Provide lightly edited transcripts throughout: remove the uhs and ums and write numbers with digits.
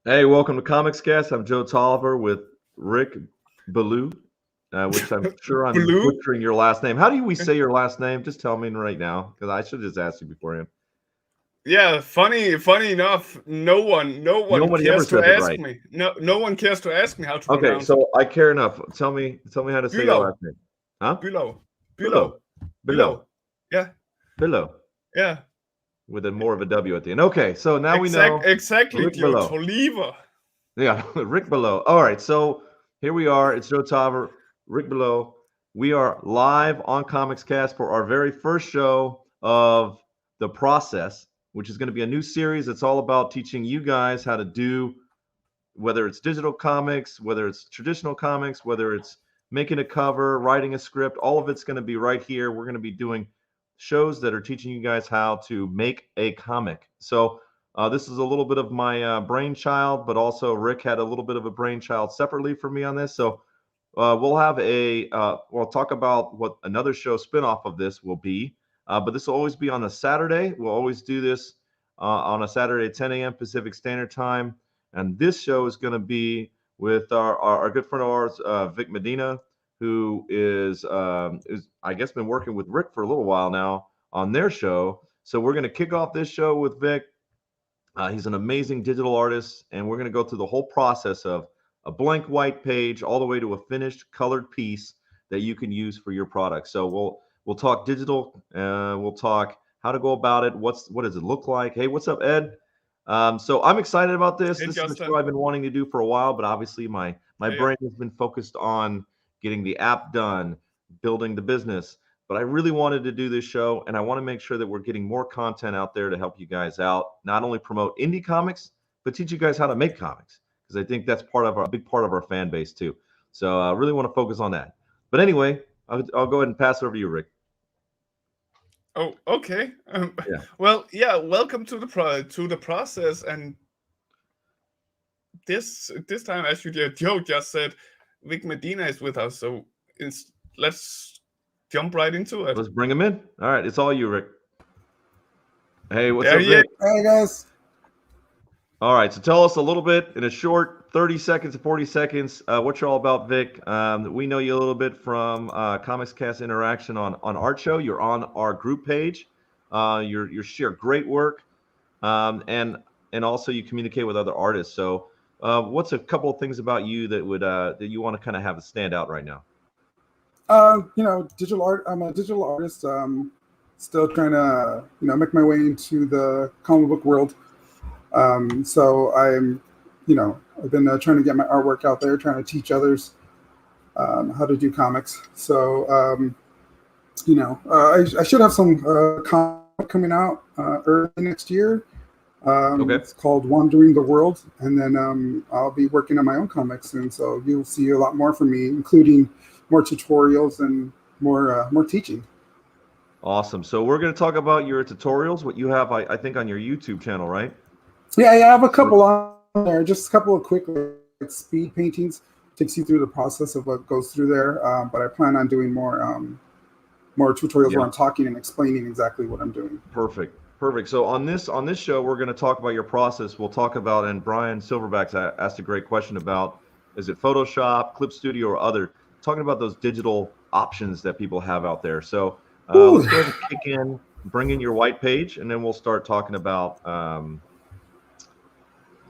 Hey, welcome to Comics Cast. I'm Joe Tolliver with Rick Ballou, which I'm sure I'm Blue? butchering your last name. How do we say your last name? Just tell me right now, because I should have just asked you beforehand. Yeah, funny enough, no one Nobody ever cares to says it ask right. me. No one cares to ask me how to Okay, pronounce it. so I care enough. Tell me how to say your Below, last name. Huh? below, Below, below, below, below. Yeah, below, yeah. with a more of a W at the end. Okay, so now we know Exactly, Rick Joe Below. Tolliver. Yeah, Rick Below. All right, so here we are. It's Joe Tolliver, Rick Below. We are live on Comics Cast for our very first show of The Process, which is going to be a new series. It's all about teaching you guys how to do, whether it's digital comics, whether it's traditional comics, whether it's making a cover, writing a script, all of it's going to be right here. We're going to be doing shows that are teaching you guys how to make a comic. So this is a little bit of my brainchild, but also Rick had a little bit of a brainchild separately for me on this. So we'll talk about what another show spinoff of this will be. But this will always be on a Saturday. We'll always do this on a Saturday at 10 a.m. Pacific Standard Time. And this show is going to be with our good friend of ours, Vic Medina, who is I guess been working with Rick for a little while now on their show. So we're going to kick off this show with Vic. He's an amazing digital artist, and we're going to go through the whole process of a blank white page all the way to a finished colored piece that you can use for your product. So we'll talk digital. We'll talk how to go about it. What does it look like? Hey, what's up, Ed? So I'm excited about this. Hey, This is a show Justin. I've been wanting to do for a while, but obviously my Yeah, brain has been focused on getting the app done, building the business. But I really wanted to do this show, and I want to make sure that we're getting more content out there to help you guys out, not only promote indie comics, but teach you guys how to make comics, because I think that's a big part of our fan base too. So I really want to focus on that. But anyway, I'll go ahead and pass it over to you, Rick. Oh, okay. Yeah. Well, yeah. Welcome to the process. And this time, as Joe just said, Vic Medina is with us. So let's jump right into it. Let's bring him in. All right, it's all you, Rick. Hey, what's There up, he is. Vic? Hey guys. All right, so tell us a little bit in a short 30 seconds to 40 seconds what you're all about, Vic. We know you a little bit from Comics Cast Interaction on Art Show. You're on our group page. You share great work, and also you communicate with other artists. So, what's a couple of things about you that you want to kind of have a stand out right now? Digital art. I'm a digital artist. Still trying to, make my way into the comic book world. So I've been trying to get my artwork out there, trying to teach others how to do comics. So, I should have some comic coming out early next year. Okay. It's called Wandering the World, and then I'll be working on my own comics soon. So you'll see a lot more from me, including more tutorials and more teaching. Awesome. So we're going to talk about your tutorials, what you have, I think, on your YouTube channel, right? Yeah, I have a couple on there, just a couple of quick speed paintings. Takes you through the process of what goes through there. But I plan on doing more tutorials where I'm talking and explaining exactly what I'm doing. Perfect. So on this show, we're going to talk about your process. We'll talk about, and Brian Silverback asked a great question about, is it Photoshop, Clip Studio, or other? Talking about those digital options that people have out there. So let's go ahead and bring in your white page, and then we'll start talking about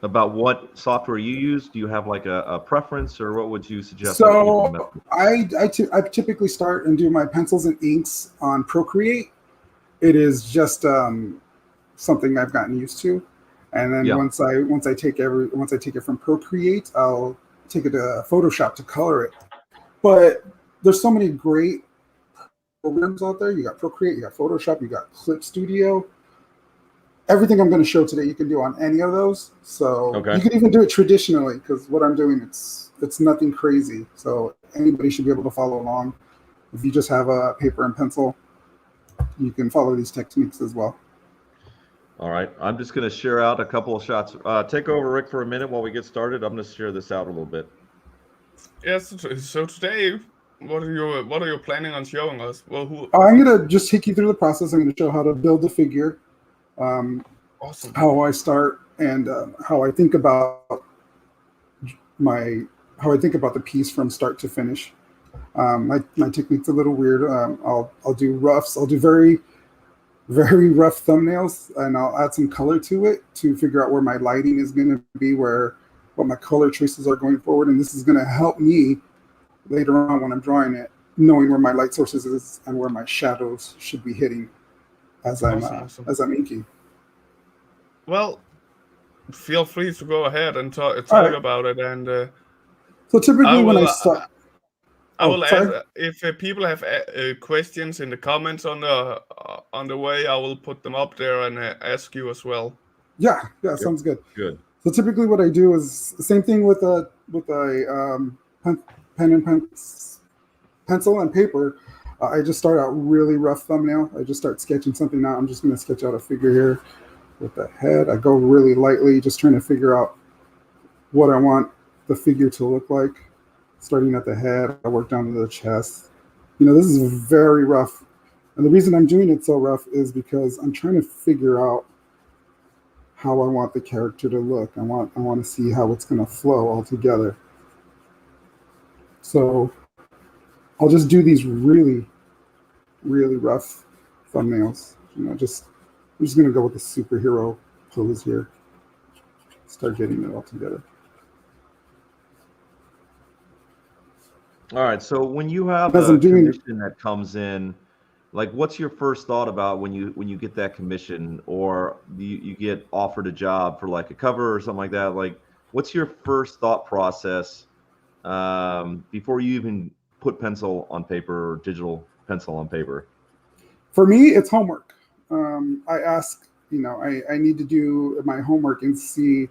what software you use. Do you have like a preference, or what would you suggest? So I typically start and do my pencils and inks on Procreate. It is just something I've gotten used to, and then once I take it from Procreate, I'll take it to Photoshop to color it. But there's so many great programs out there. You got Procreate, you got Photoshop, you got Clip Studio. Everything I'm going to show today, you can do on any of those. So you can even do it traditionally, because what I'm doing, it's nothing crazy. So anybody should be able to follow along. If you just have a paper and pencil, you can follow these techniques as well. All right, I'm just going to share out a couple of shots. Take over, Rick, for a minute while we get started. I'm going to share this out a little bit. Yes. So today, what are you planning on showing us? Well, I'm going to just take you through the process. I'm going to show how to build the figure. Awesome. How I start and how I think about how I think about the piece from start to finish. My technique's a little weird. I'll do roughs. I'll do very rough thumbnails, and I'll add some color to it to figure out where my lighting is going to be, what my color choices are going forward, and this is going to help me later on when I'm drawing it, knowing where my light sources is and where my shadows should be hitting as Awesome. I'm inking. Well, feel free to go ahead and talk right. about it. And so typically when I start, I will add, if people have questions in the comments on the way, I will put them up there and ask you as well. Yeah, sounds good. Good. So typically, what I do is the same thing with a pen and pencil and paper. I just start out really rough thumbnail. I just start sketching something out. I'm just going to sketch out a figure here with the head. I go really lightly, just trying to figure out what I want the figure to look like. Starting at the head, I work down to the chest. This is very rough. And the reason I'm doing it so rough is because I'm trying to figure out how I want the character to look. I want to see how it's going to flow all together. So I'll just do these really, really rough thumbnails. I'm just going to go with the superhero pose here. Start getting it all together. All right. So when you have a commission that comes in, like, what's your first thought about when you get that commission, or you get offered a job for like a cover or something like that? Like, what's your first thought process before you even put pencil on paper or digital pencil on paper? For me, it's homework. I ask, I need to do my homework and see,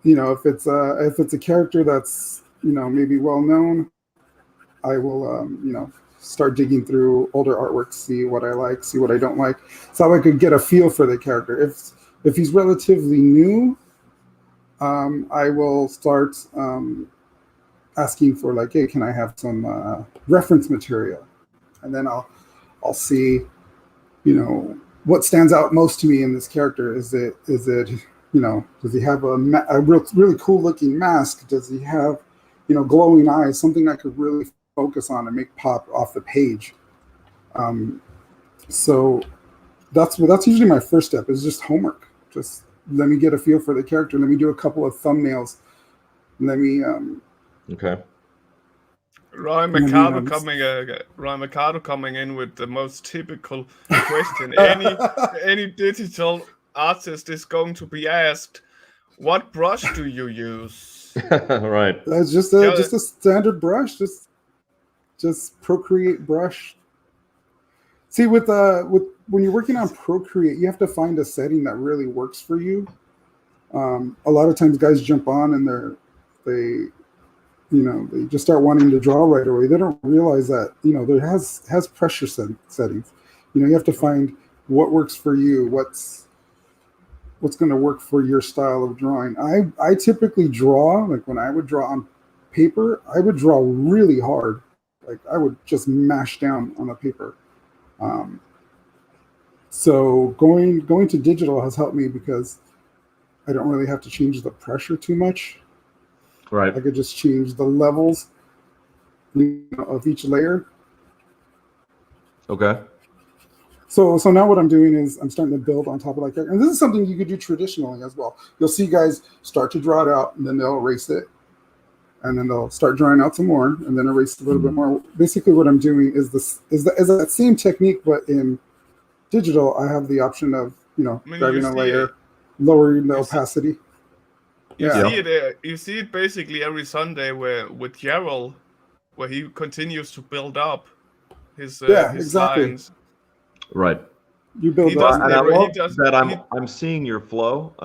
if it's a character that's, maybe well known, I will, start digging through older artwork, see what I like, see what I don't like, so I could get a feel for the character. If he's relatively new, I will start asking for, like, hey, can I have some reference material? And then I'll see, what stands out most to me in this character. Is it does he have a really cool looking mask? Does he have, glowing eyes? Something I could really focus on and make pop off the page. So that's usually my first step, is just homework. Just let me get a feel for the character. Let me do a couple of thumbnails. Let me Ryan Mercado coming in with the most typical question any digital artist is going to be asked: what brush do you use? Right. That's just a standard brush. Just Procreate brush. See, with when you're working on Procreate, you have to find a setting that really works for you. A lot of times guys jump on and they just start wanting to draw right away. They don't realize that, there has pressure settings. You have to find what works for you, what's going to work for your style of drawing. I typically draw, like when I would draw on paper, I would draw really hard. Like I would just mash down on the paper. So going to digital has helped me because I don't really have to change the pressure too much. Right. I could just change the levels of each layer. Okay. So now what I'm doing is I'm starting to build on top of that character. And this is something you could do traditionally as well. You'll see guys start to draw it out, and then they'll erase it. And then they'll start drawing out some more, and then erase a little bit more. Basically what I'm doing is that same technique, but in digital, I have the option of, grabbing a layer, lowering the opacity. You see it basically every Sunday with Gerald, where he continues to build up his exactly. lines. Right. You build up. And I love that I'm seeing your flow.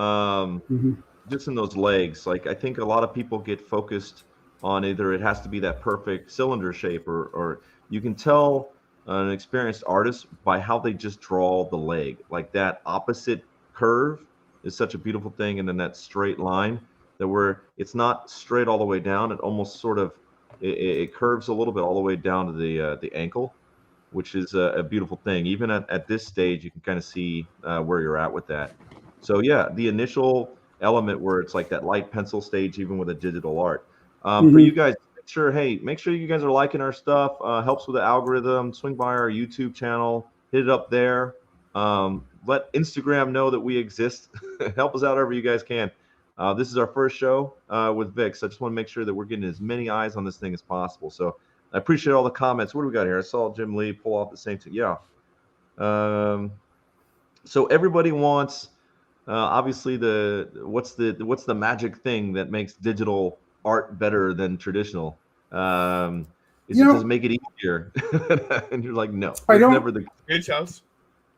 Just in those legs. Like, I think a lot of people get focused on either it has to be that perfect cylinder shape, or you can tell an experienced artist by how they just draw the leg. Like that opposite curve is such a beautiful thing, and then that straight line that where it's not straight all the way down, it almost sort of it curves a little bit all the way down to the ankle, which is a beautiful thing. Even at this stage, you can kind of see where you're at with that. So yeah, the initial element where it's like that light pencil stage, even with a digital art. For you guys, make sure you guys are liking our stuff. Helps with the algorithm. Swing by our YouTube channel, hit it up there. Let Instagram know that we exist. Help us out however you guys can. This is our first show with Vic, so I just want to make sure that we're getting as many eyes on this thing as possible. So I appreciate all the comments. What do we got here? I saw Jim Lee pull off the same thing. Yeah. So everybody wants, obviously, what's the magic thing that makes digital art better than traditional? Does it make it easier? And you're like, no, I don't. Never the. Hey, Charles.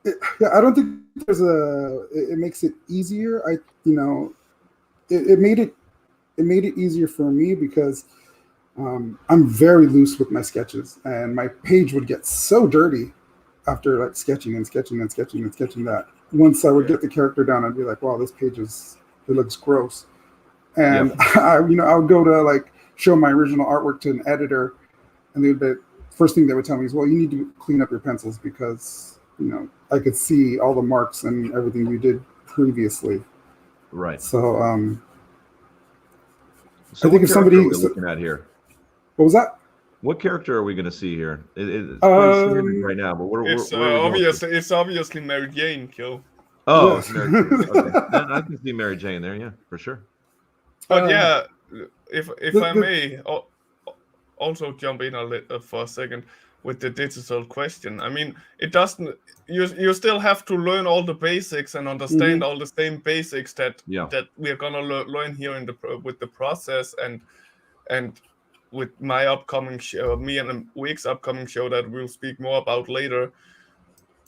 Yeah, I don't think there's it makes it easier. It made it easier for me because I'm very loose with my sketches, and my page would get so dirty after like sketching that once I would get the character down, I'd be like, wow, this page looks gross. And I would go to like show my original artwork to an editor, and the first thing they would tell me is, well, you need to clean up your pencils because I could see all the marks and everything you did previously. Right. So I think if somebody looking at here. What was that? What character are we going to see here? It's pretty standard right now, but it's obviously Mary Jane, Joe. Oh, it's Mary Jane. Okay. I can see Mary Jane there, yeah, for sure. But if I may also jump in for a second with the digital question. I mean, it doesn't. You still have to learn all the basics and understand all the same basics that we're gonna learn here with the process and with my upcoming show, me and Vic's upcoming show that we'll speak more about later.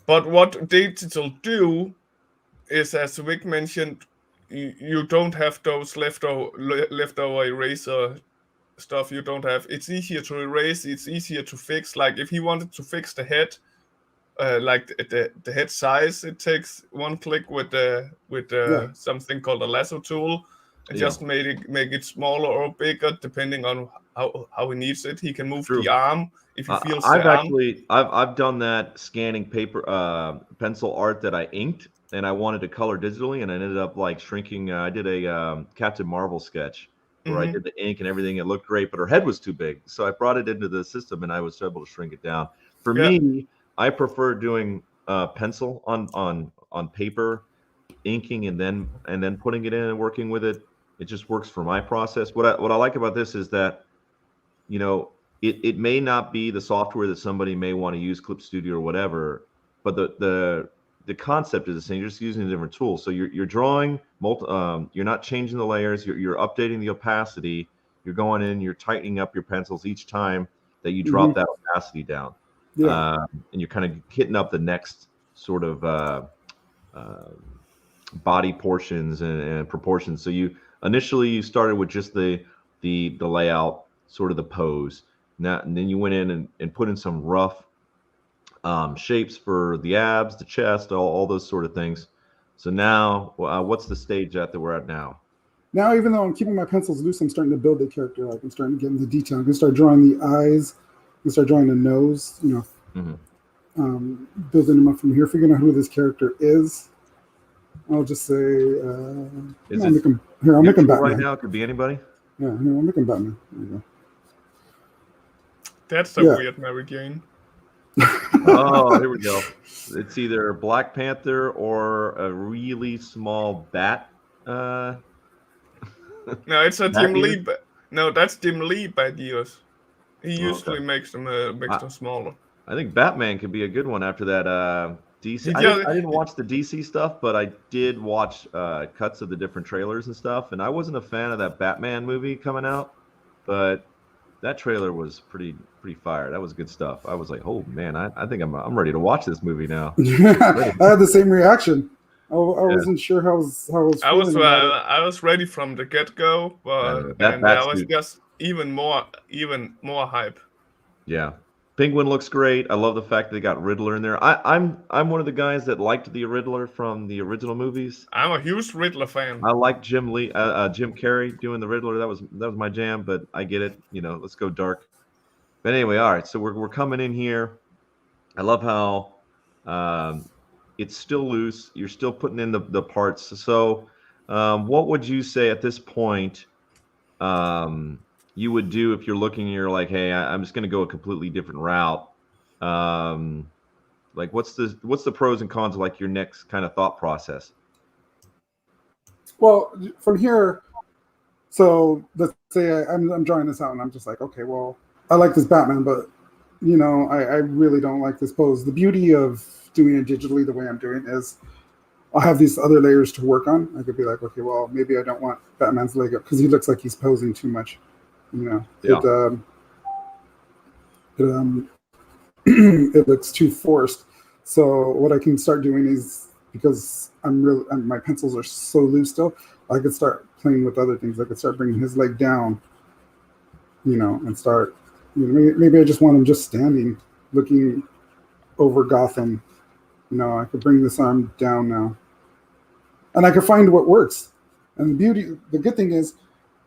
But what digital do is, as Vic mentioned, you don't have those leftover eraser stuff. You don't have. It's easier to erase. It's easier to fix. Like if he wanted to fix the head, like the head size, it takes one click with something called a lasso tool. And just make it smaller or bigger depending on how he needs it. He can move the arm if he feels the arm. I've done that scanning paper pencil art that I inked, and I wanted to color digitally, and I ended up like shrinking. I did a Captain Marvel sketch where I did the ink and everything. It looked great, but her head was too big, so I brought it into the system, and I was able to shrink it down. For me, I prefer doing pencil on paper, inking, and then putting it in and working with it. It just works for my process. What I like about this is that, it may not be the software that somebody may want to use, Clip Studio or whatever, but the concept is the same. You're just using a different tool. So you're drawing, you're not changing the layers. You're updating the opacity. You're going in, you're tightening up your pencils each time that you drop that opacity down. Yeah. And you're kind of hitting up the next sort of body portions and proportions. So initially you started with just the layout, sort of the pose. Now, and then you went in and put in some rough shapes for the abs, the chest, all those sort of things. So now, what's the stage that we're at now? Now, even though I'm keeping my pencils loose, I'm starting to build the character. Like I'm starting to get into detail. I'm gonna start drawing the eyes. I'm gonna start drawing the nose. Building them up from here, figuring out who this character is. I'll just say, I'll make him Batman. Right now, it could be anybody. Yeah, I'll make him Batman. There you go. That's a weird Mary Jane. Oh, here we go. It's either Black Panther or a really small bat. No, it's a Jim Lee. No, that's Jim Lee bad years. He usually makes them smaller. I think Batman could be a good one after that. DC. I didn't watch the DC stuff, but I did watch cuts of the different trailers and stuff. And I wasn't a fan of that Batman movie coming out, but that trailer was pretty fire. That was good stuff. I was like, oh man, I think I'm ready to watch this movie now. I had the same reaction. I wasn't sure how I was ready from the get-go, but I was just even more hype. Yeah. Penguin looks great. I love the fact that they got Riddler in there. I'm one of the guys that liked the Riddler from the original movies. I'm a huge Riddler fan. I like Jim Carrey doing the Riddler. That was my jam, but I get it. Let's go dark. But anyway, all right. So we're coming in here. I love how it's still loose. You're still putting in the parts. So What would you say at this point you would do if you're looking and you're like, hey, I'm just going to go a completely different route? Like, what's the pros and cons of like your next kind of thought process? Well, from here, so let's say I'm drawing this out, and I'm just like, okay, well, I like this Batman, but I really don't like this pose. The beauty of doing it digitally the way I'm doing is I'll have these other layers to work on. I could be like, okay, well, maybe I don't want Batman's leg up because he looks like he's posing too much. Yeah. It looks too forced. So what I can start doing is, because my pencils are so loose still, I could start playing with other things. I could start bringing his leg down, and start, maybe I just want him just standing, looking over Gotham. I could bring this arm down now, and I can find what works. And the good thing is,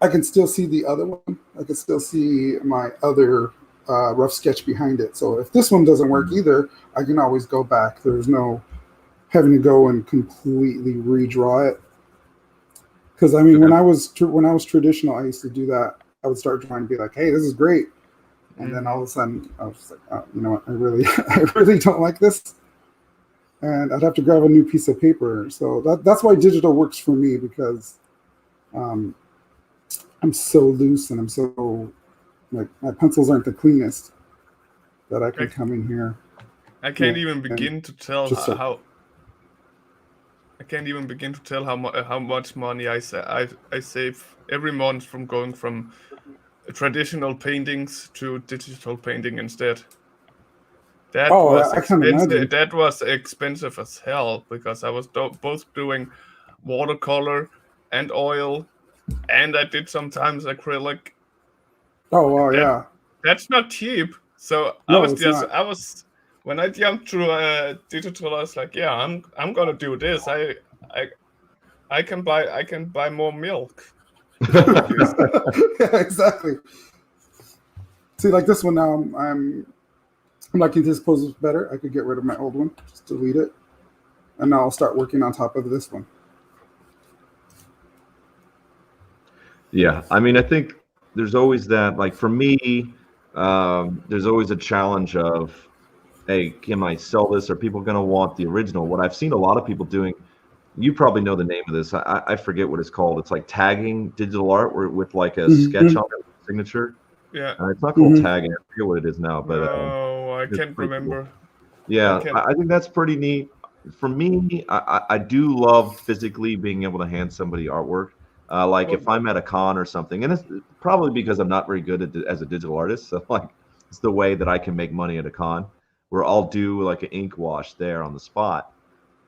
I can still see the other one. I can still see my other rough sketch behind it. So if this one doesn't work either, I can always go back. There's no having to go and completely redraw it. Because I mean, when I was traditional, I used to do that. I would start drawing and be like, "Hey, this is great," and then all of a sudden, I was just like, "Oh, you know what? I really don't like this," and I'd have to grab a new piece of paper. So that's why digital works for me, because I'm so loose and I'm so, like, my pencils aren't the cleanest, that I can come in here. I can't even begin to tell how. I can't even begin to tell how much money I save every month from going from traditional paintings to digital painting instead. That was expensive. That was expensive as hell, because I was both doing watercolor and oil, and I did sometimes acrylic. Oh wow, yeah. That's not cheap. So No, I was when I jumped to digital, I was like, yeah, I'm gonna do this. I can buy more milk. Yeah, exactly. See, like this one now, I'm liking this pose better. I could get rid of my old one, just delete it, and now I'll start working on top of this one. Yeah, I mean, I think there's always that, like, for me, there's always a challenge of, hey, can I sell this? Are people going to want the original? What I've seen a lot of people doing, you probably know the name of this. I forget what it's called. It's like tagging digital art with like a sketch on it, signature. Yeah. It's not called tagging. I forget what it is now, but I can't remember. Cool. Yeah, I think that's pretty neat. For me, I do love physically being able to hand somebody artwork. Like if I'm at a con or something, and it's probably because I'm not very good as a digital artist. So like, it's the way that I can make money at a con, where I'll do like an ink wash there on the spot.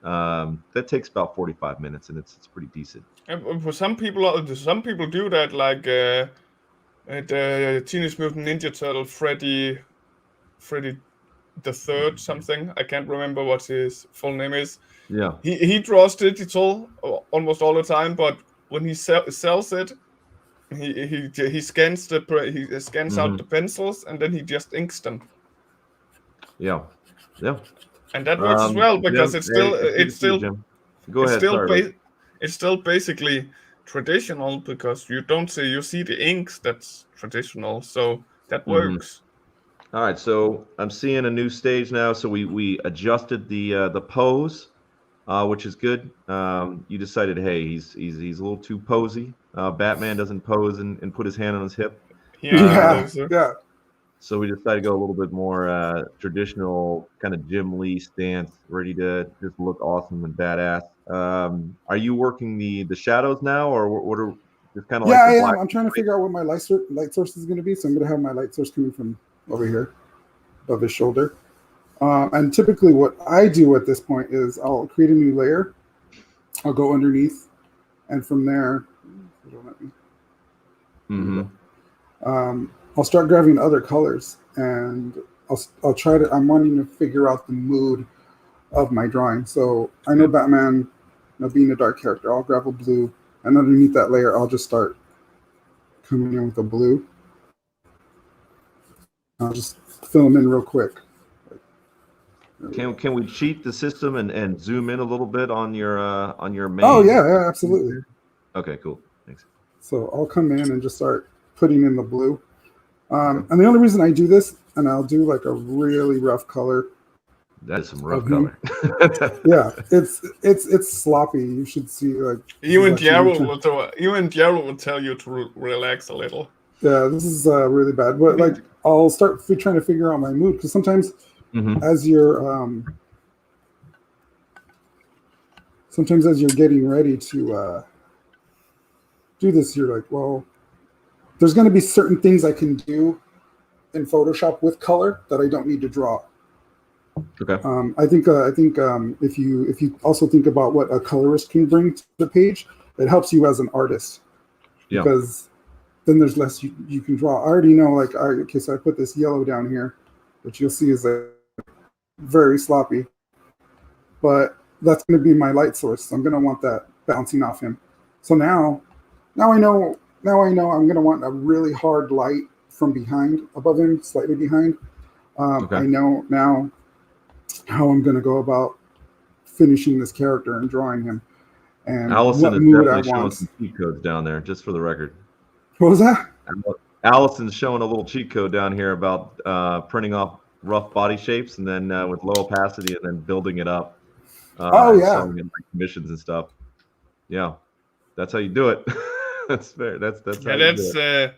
That takes about 45 minutes, and it's pretty decent. And for some people do that, like the Teenage Mutant Ninja Turtle Freddy the Third something. I can't remember what his full name is. Yeah, he draws digital almost all the time, but when he sells it, he scans out the pencils, and then he just inks them. Yeah. And that works as well, because it's still basically traditional, because you see the inks. That's traditional, so that works. All right, so I'm seeing a new stage now. So we adjusted the pose, which is good. You decided, hey, he's a little too posy. Batman doesn't pose and put his hand on his hip. Yeah. So we decided to go a little bit more traditional, kind of Jim Lee stance, ready to just look awesome and badass. Are you working the shadows now, or what are just kind of like? Yeah, I am. I'm trying to figure out what my light source is going to be. So I'm going to have my light source coming from over here, above his shoulder. And typically, what I do at this point is I'll create a new layer. I'll go underneath, and from there, I'll start grabbing other colors, and I'll try to. I'm wanting to figure out the mood of my drawing. So I know Batman, being a dark character, I'll grab a blue, and underneath that layer, I'll just start coming in with a blue. I'll just fill them in real quick. Can we cheat the system and zoom in a little bit on your main? Oh yeah, absolutely. Okay, cool. Thanks. So I'll come in and just start putting in the blue. And the only reason I do this, and I'll do like a really rough color. That is some rough color. Yeah, it's sloppy. You should see like even Gerald will tell you to relax a little. Yeah, this is really bad. But like, I'll start trying to figure out my mood because sometimes as you're getting ready to do this, you're like, well, there's going to be certain things I can do in Photoshop with color that I don't need to draw. Okay. I think if you also think about what a colorist can bring to the page, it helps you as an artist because then there's less you can draw. I already know, like, okay, so I put this yellow down here, which you'll see is like very sloppy, but that's going to be my light source. So I'm going to want that bouncing off him. So now I know I'm going to want a really hard light from behind, above him, slightly behind. I know now how I'm going to go about finishing this character and drawing him, and Allison what is mood I definitely showing want. some cheat codes down there, just for the record. What was that? Allison's showing a little cheat code down here about printing off rough body shapes and then with low opacity and then building it up. Selling in like commissions and stuff. Yeah, that's how you do it. That's fair. That's how you do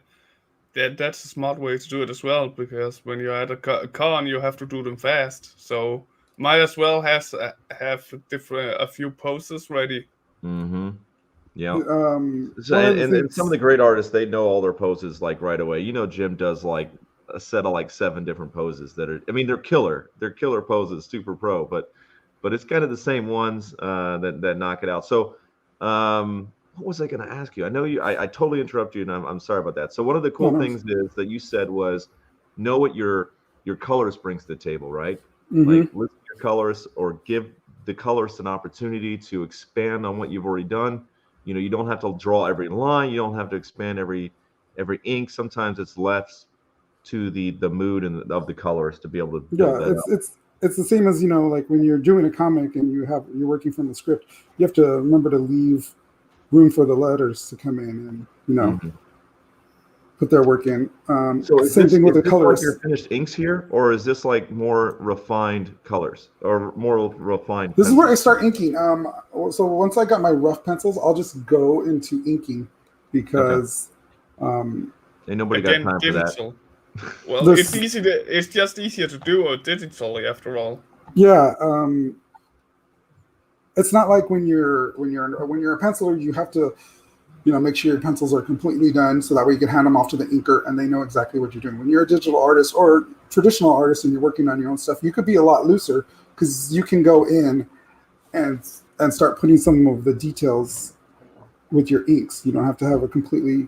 it. That's a smart way to do it as well, because when you're at a con, you have to do them fast. So might as well have a few poses ready. Mm-hmm. Yeah. And some of the great artists, they know all their poses like right away. You know, Jim does like a set of like 7 different poses that are. I mean, they're killer. They're killer poses, super pro. But it's kind of the same ones that knock it out. So. What was I going to ask you? I know I totally interrupt you, and I'm sorry about that. So one of the cool things is that you said was know what your colorist brings to the table, right? Like listen to your colorist or give the colorist an opportunity to expand on what you've already done. You know, you don't have to draw every line. You don't have to expand every ink. Sometimes it's left to the mood and of the colorist to be able to build that up. It's the same as, you know, like when you're doing a comic and you're working from the script, you have to remember to leave room for the letters to come in and, you know, put their work in. So same thing with the colors. Like your finished inks here, or is this like more refined colors or more refined? This is where I start inking. So once I got my rough pencils, I'll just go into inking because ain't nobody got time digital. For that. Well, it's just easier to do it digitally after all. Yeah. It's not like when you're a penciler, you have to, you know, make sure your pencils are completely done so that way you can hand them off to the inker and they know exactly what you're doing. When you're a digital artist or traditional artist and you're working on your own stuff, you could be a lot looser because you can go in and start putting some of the details with your inks. You don't have to have a completely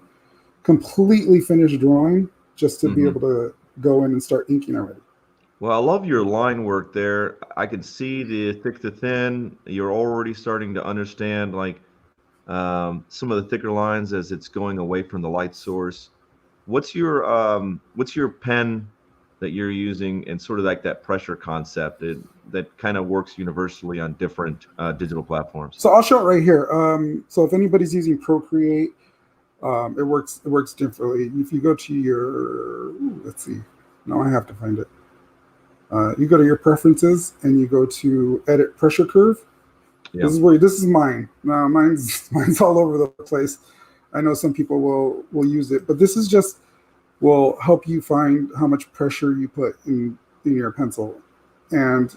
finished drawing just to be able to go in and start inking already. Well, I love your line work there. I can see the thick to thin. You're already starting to understand like some of the thicker lines as it's going away from the light source. What's your pen that you're using and sort of like that pressure concept that kind of works universally on different digital platforms? So I'll show it right here. So if anybody's using Procreate, it works differently. If you go to your, let's see, now I have to find it. You go to your preferences and you go to edit pressure curve. Yep. This is mine. Now mine's all over the place. I know some people will use it, but this is just will help you find how much pressure you put in your pencil. And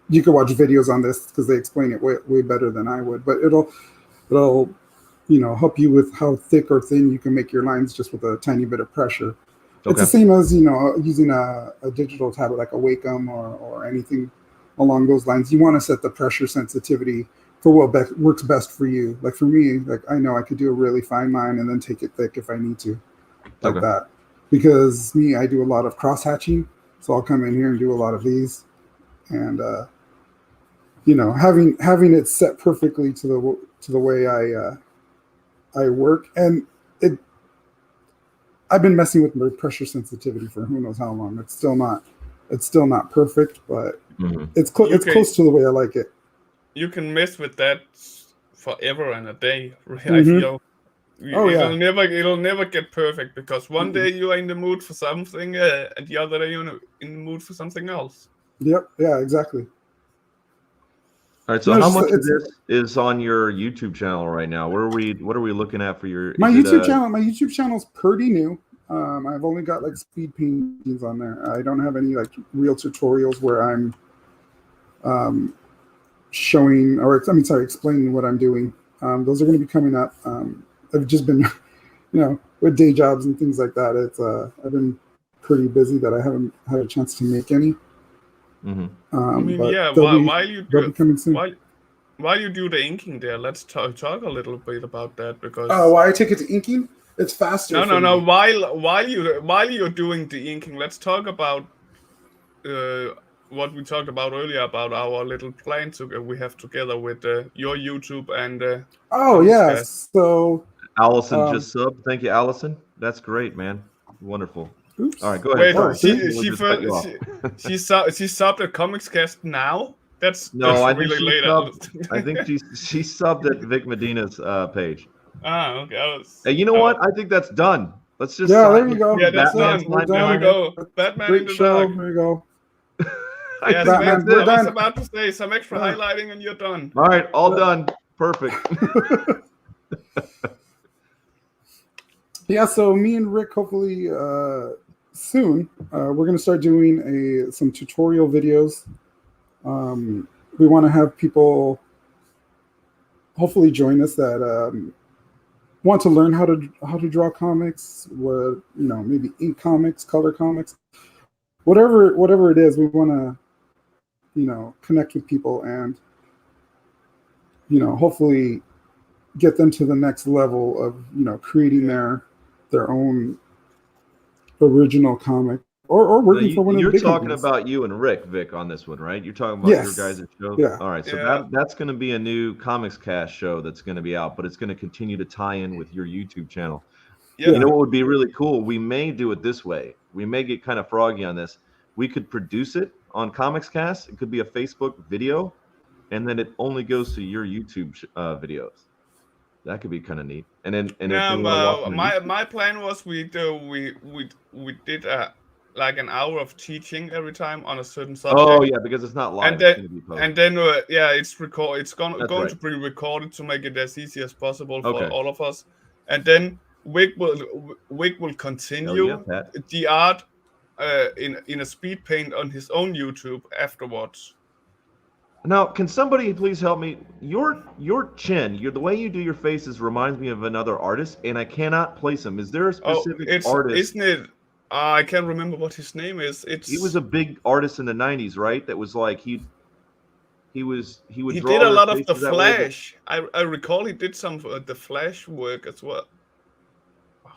you can watch videos on this because they explain it way better than I would. But it'll you know help you with how thick or thin you can make your lines just with a tiny bit of pressure. Okay. It's the same as, you know, using a digital tablet like a Wacom or anything along those lines. You want to set the pressure sensitivity for what works best for you. Like for me, like I know I could do a really fine line and then take it thick if I need to, like that. Because I do a lot of cross hatching, so I'll come in here and do a lot of these, and you know, having it set perfectly to the way I work, and I've been messing with my pressure sensitivity for who knows how long. It's still not perfect, but it's close to the way I like it. You can mess with that forever and a day. I Mhm. feel Oh, yeah. it'll never get perfect because one day you are in the mood for something, and the other day you're in the mood for something else. Yep. Yeah. Exactly. All right. So No, how it's much just of this is on your YouTube channel right now? What are we looking at for your? my Is it YouTube channel. My YouTube channel is pretty new. I've only got like speed paintings on there. I don't have any like real tutorials where I'm showing, or I mean, sorry, explaining what I'm doing. Those are going to be coming up. I've just been, with day jobs and things like that. I've been pretty busy that I haven't had a chance to make any. Mm-hmm. I mean, But yeah. they'll be coming soon. While you do the inking there, let's talk a little bit about that because. Why I take it to inking? It's faster. No. While you're doing the inking, let's talk about what we talked about earlier about our little plan we have together with your YouTube and. Oh yeah. So Allison just subbed. Thank you, Allison. That's great, man. Wonderful. Oops. All right, go ahead. Wait, Sorry. she subbed at Comics Cast now. That's really late. I think she subbed at Vic Medina's page. Okay. Hey, you know what? I think that's done. Let's just there you go. Yeah, that's done. There we go. Batman in the dark. There you go. Yes, Batman, I was about to say some extra highlighting and you're done. All right, all done. Perfect. Yeah, so me and Rick, hopefully soon, we're going to start doing some tutorial videos. We want to have people hopefully join us that want to learn how to draw comics, maybe ink comics, color comics, whatever it is. We want to connect with people and hopefully get them to the next level of creating their own original comic or working for one of the big companies. You're talking about you and Rick, Vic, on this one, right? You're talking about your guys' show? Yeah. All right, so that's going to be a new Comics Cast show that's going to be out, but it's going to continue to tie in with your YouTube channel. Yeah. You know what would be really cool? We may do it this way. We may get kind of froggy on this. We could produce it on Comics Cast. It could be a Facebook video, and then it only goes to your YouTube videos. That could be kind of neat. And then my plan was we did like an hour of teaching every time on a certain subject. Oh yeah, because it's not live. And then it's record. It's going to be recorded to make it as easy as possible for all of us. And then Vic will continue the art in a speed paint on his own YouTube afterwards. Now, can somebody please help me? Your chin, the way you do your faces reminds me of another artist, and I cannot place him. Is there a specific artist? Isn't it? I can't remember what his name is. He was a big artist in the '90s, right? That was like he would. He did a lot of the Flash. I recall he did some of the Flash work as well.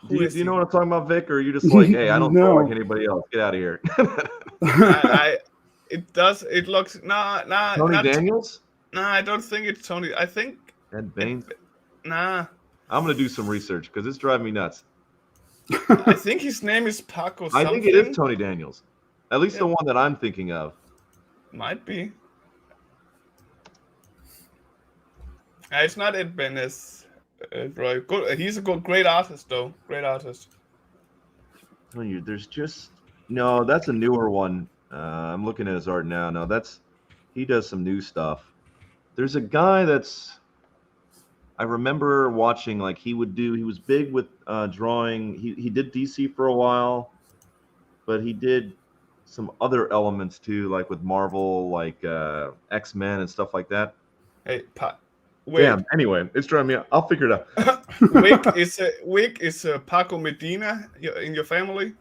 Do you know what I'm talking about, Vic? Or are you just like, hey, I don't know like anybody else. Get out of here. It does. It looks Tony Daniels? I don't think it's Tony. I think Ed Baines. I'm gonna do some research because it's driving me nuts. I think his name is Paco. I think it is Tony Daniels. At least the one that I'm thinking of. Might be. It's not Ed Baines. Right. Good. He's a great artist, though. Great artist. Tell you, there's just that's a newer one. I'm looking at his art now. No, he does some new stuff. There's a guy I remember watching, like he was big with drawing. He did DC for a while, but he did some other elements too, like with Marvel, like X-Men and stuff like that. Hey, wait. Damn. Anyway, it's driving me out. I'll figure it out. Vic is Paco Medina in your family?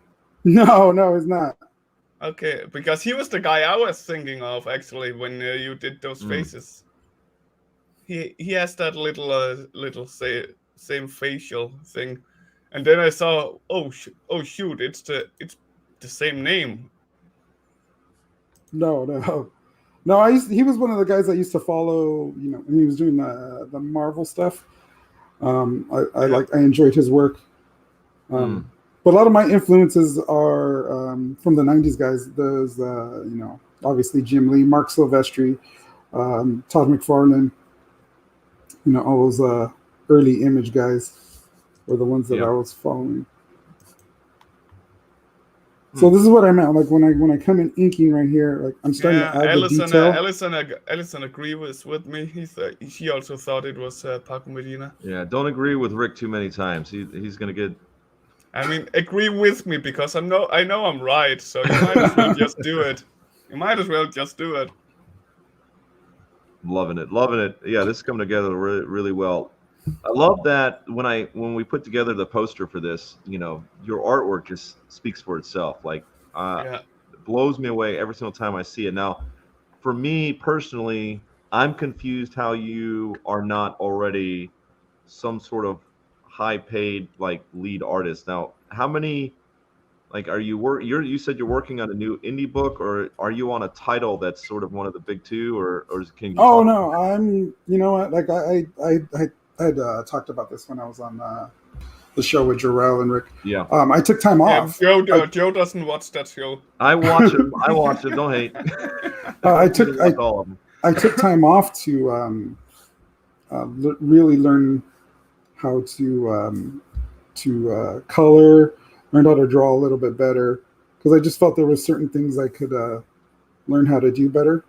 No, it's not. Okay, because he was the guy I was thinking of actually when you did those faces. He has that little same facial thing, and then I saw oh shoot, it's the same name. No. He was one of the guys I used to follow. When he was doing the Marvel stuff. I enjoyed his work. But a lot of my influences are from the 90s guys. There's, obviously Jim Lee, Mark Silvestri, Todd McFarlane, all those early image guys were the ones that I was following. So this is what I meant. Like when I come in inking right here, like I'm starting to add the detail. Allison agreed with me. She also thought it was Paco Medina. Yeah, don't agree with Rick too many times. He's gonna get. I mean, agree with me because I know I'm right. So you might as well just do it. Loving it. Yeah, this is coming together really, really well. I love that when we put together the poster for this, your artwork just speaks for itself. Like, it blows me away every single time I see it. Now, for me personally, I'm confused how you are not already some sort of high-paid like lead artist. Now, how many? Like, are you said you're working on a new indie book, or are you on a title that's sort of one of the big two, or can you? Oh no, I'm. You know what? Like I had talked about this when I was on the show with Jarrell and Rick. Yeah. I took time off. Joe doesn't watch that show. I watch it. Don't hate. I took time off to really learn how to color. Learned how to draw a little bit better because I just felt there were certain things I could learn how to do better.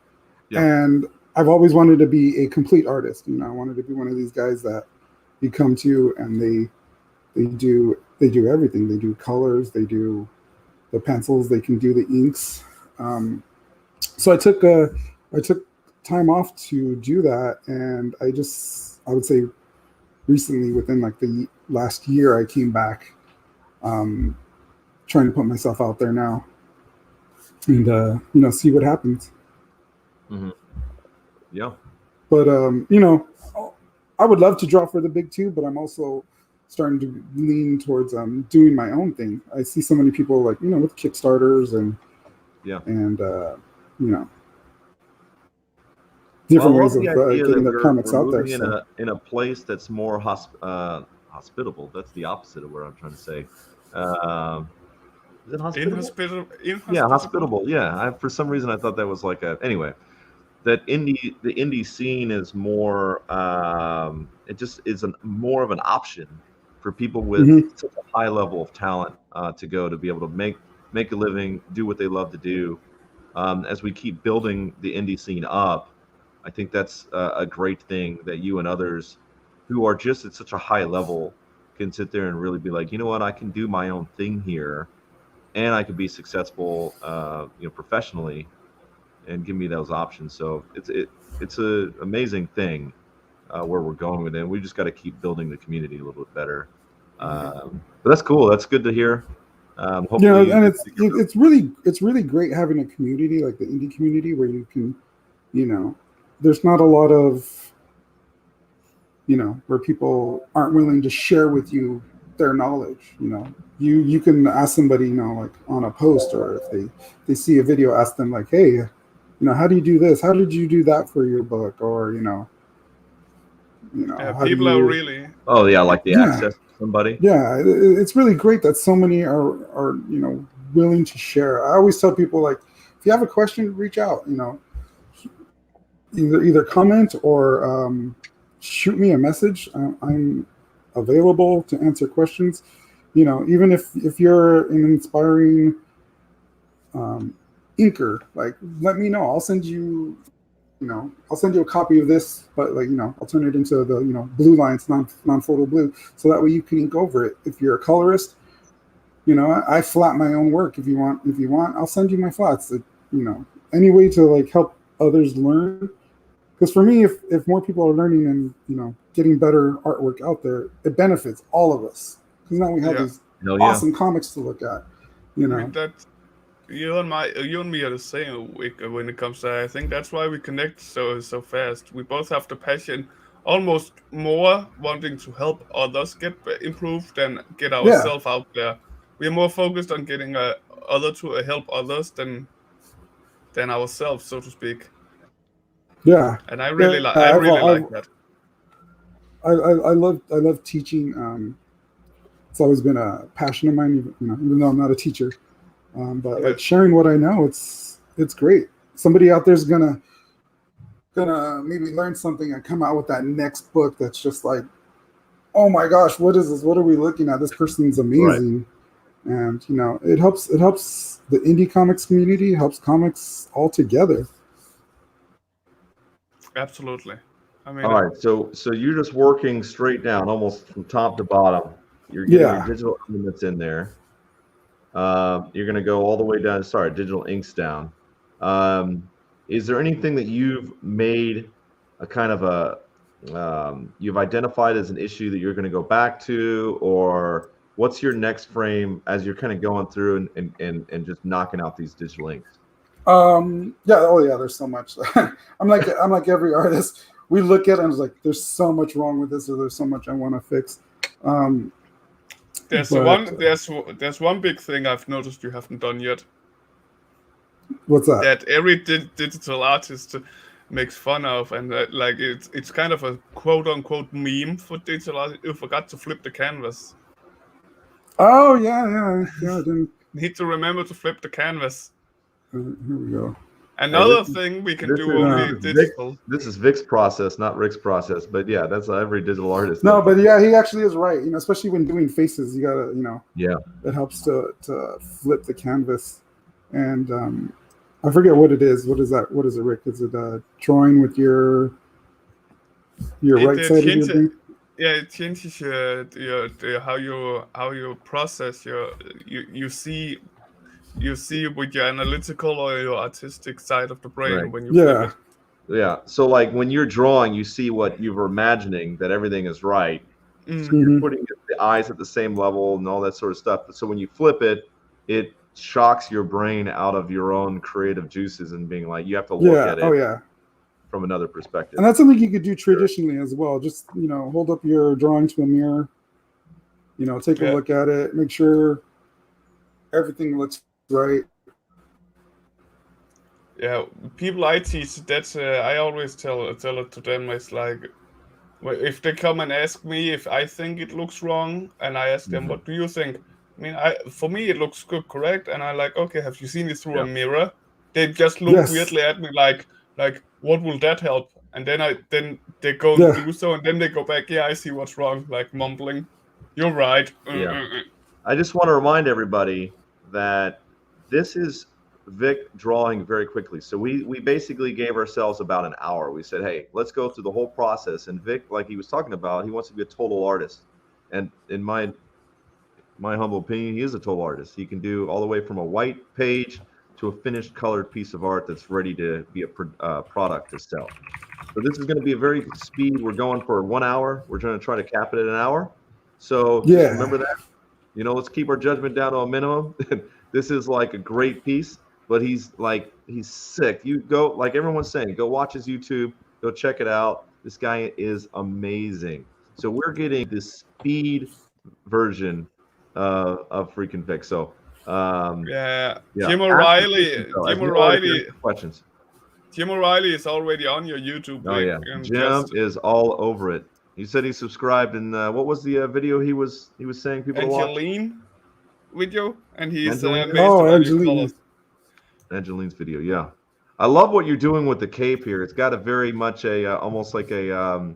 Yeah. And I've always wanted to be a complete artist. I wanted to be one of these guys that you come to and they do everything. They do colors, they do the pencils, they can do the inks. So I took time off to do that, and I would say recently, within like the last year, I came back. Trying to put myself out there now and see what happens. Mm-hmm. Yeah, but I would love to draw for the big two, but I'm also starting to lean towards doing my own thing. I see so many people like with Kickstarters and different ways of getting their comics out there. In a place that's more hospitable. That's the opposite of what I'm trying to say. Is it hospitable? Inhospitable? Yeah, hospitable. Yeah. For some reason I thought that was like anyway. That the indie scene is more. It just is more of an option for people with such a high level of talent to be able to make a living, do what they love to do. As we keep building the indie scene up, I think that's a great thing that you and others who are just at such a high level can sit there and really be like, you know what, I can do my own thing here, and I can be successful, professionally, and give me those options. So it's an amazing thing where we're going with it. And we just got to keep building the community a little bit better. But that's cool. That's good to hear. Hopefully, and it's really great having a community like the indie community where you can, there's not a lot of where people aren't willing to share with you their knowledge. You can ask somebody, like on a post, or if they see a video, ask them like, hey, how do you do this? How did you do that for your book? Or, people are really. Oh yeah. Like the access to somebody. Yeah. It's really great that so many are willing to share. I always tell people, like, if you have a question, reach out, either comment or, shoot me a message. I'm available to answer questions. Even if you're an inspiring inker, like, let me know. I'll send you a copy of this, but I'll turn it into the blue lines, non-photo blue, so that way you can ink over it. If you're a colorist, I flat my own work. If you want, I'll send you my flats. Any way to like help others learn. Because for me, if more people are learning and getting better artwork out there, it benefits all of us. Because now we have these awesome comics to look at. I mean, that you and me are the same when it comes to that. I think that's why we connect so fast. We both have the passion, almost more wanting to help others get improved than get ourselves out there. We're more focused on getting other to help others than ourselves, so to speak. Yeah, and I really like that. I love teaching. It's always been a passion of mine, even though I'm not a teacher. But like sharing what I know, it's great. Somebody out there's gonna gonna maybe learn something and come out with that next book that's just like, oh my gosh, what is this? What are we looking at? This person's amazing. Right. And it helps the indie comics community, helps comics all together. Absolutely. I mean, all right, so you're just working straight down, almost from top to bottom. You're getting your digital elements in there. You're going to go all the way down. Sorry, digital inks down. Is there anything that you've made a kind of a you've identified as an issue that you're going to go back to, or what's your next frame as you're kind of going through and just knocking out these digital inks? There's so much. I'm like every artist. We look at it and it's like, there's so much wrong with this, or there's so much I want to fix. There's one big thing I've noticed you haven't done yet. What's that? That every digital artist makes fun of, and like it's kind of a quote unquote meme for digital artists. You forgot to flip the canvas. Oh yeah. I didn't need to remember to flip the canvas. Here we go. Another thing we can do only digital. This is Vic's process, not Rick's process. But yeah, that's every digital artist. No, but yeah, he actually is right. Especially when doing faces, you gotta, Yeah. It helps to flip the canvas, and I forget what it is. What is that? What is it, Rick? Is it drawing with your right side of your brain? Yeah, it changes how you process you see with your analytical or your artistic side of the brain when you flip it. Yeah. So like when you're drawing, you see what you were imagining that everything is right. Mm-hmm. So you're putting the eyes at the same level and all that sort of stuff. So when you flip it, it shocks your brain out of your own creative juices and being like, you have to look at it from another perspective. And that's something you could do traditionally as well. Just, hold up your drawing to a mirror, take a look at it, make sure everything looks right. Yeah, people I teach, that's I always tell it to them. It's like, if they come and ask me if I think it looks wrong, and I ask them, what do you think? I mean, for me it looks good, correct? And I like, okay, have you seen it through a mirror? They just look weirdly at me like, what will that help? And then they go and do so, and then they go back. Yeah, I see what's wrong. Like mumbling, you're right. I just want to remind everybody that this is Vic drawing very quickly. So we basically gave ourselves about an hour. We said, hey, let's go through the whole process. And Vic, like he was talking about, he wants to be a total artist. And in my humble opinion, he is a total artist. He can do all the way from a white page to a finished colored piece of art that's ready to be a product to sell. So this is going to be a very speed. We're going for 1 hour. We're going to try to cap it at an hour. So remember that. Let's keep our judgment down to a minimum. This is like a great piece, but he's sick. You go, like everyone's saying, go watch his YouTube, go check it out. This guy is amazing. So we're getting this speed version of freaking Vic. So Jim O'Reilly. Questions. Jim O'Reilly is already on your YouTube. Oh yeah, Jim is all over it. He said he subscribed, and what was the video he was saying people to watch? Angeline video, and he's Angeline's video. Yeah, I love what you're doing with the cape here. It's got a very much almost like a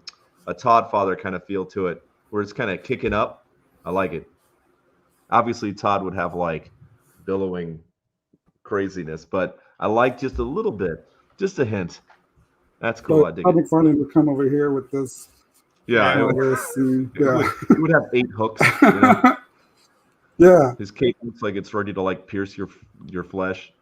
Todd Father kind of feel to it, where it's kind of kicking up. I like it. Obviously, Todd would have like billowing craziness, but I like just a little bit, just a hint. That's cool. I dig it. Funny to come over here with this. Yeah, it would have 8 hooks. Yeah, his cape looks like it's ready to like pierce your flesh.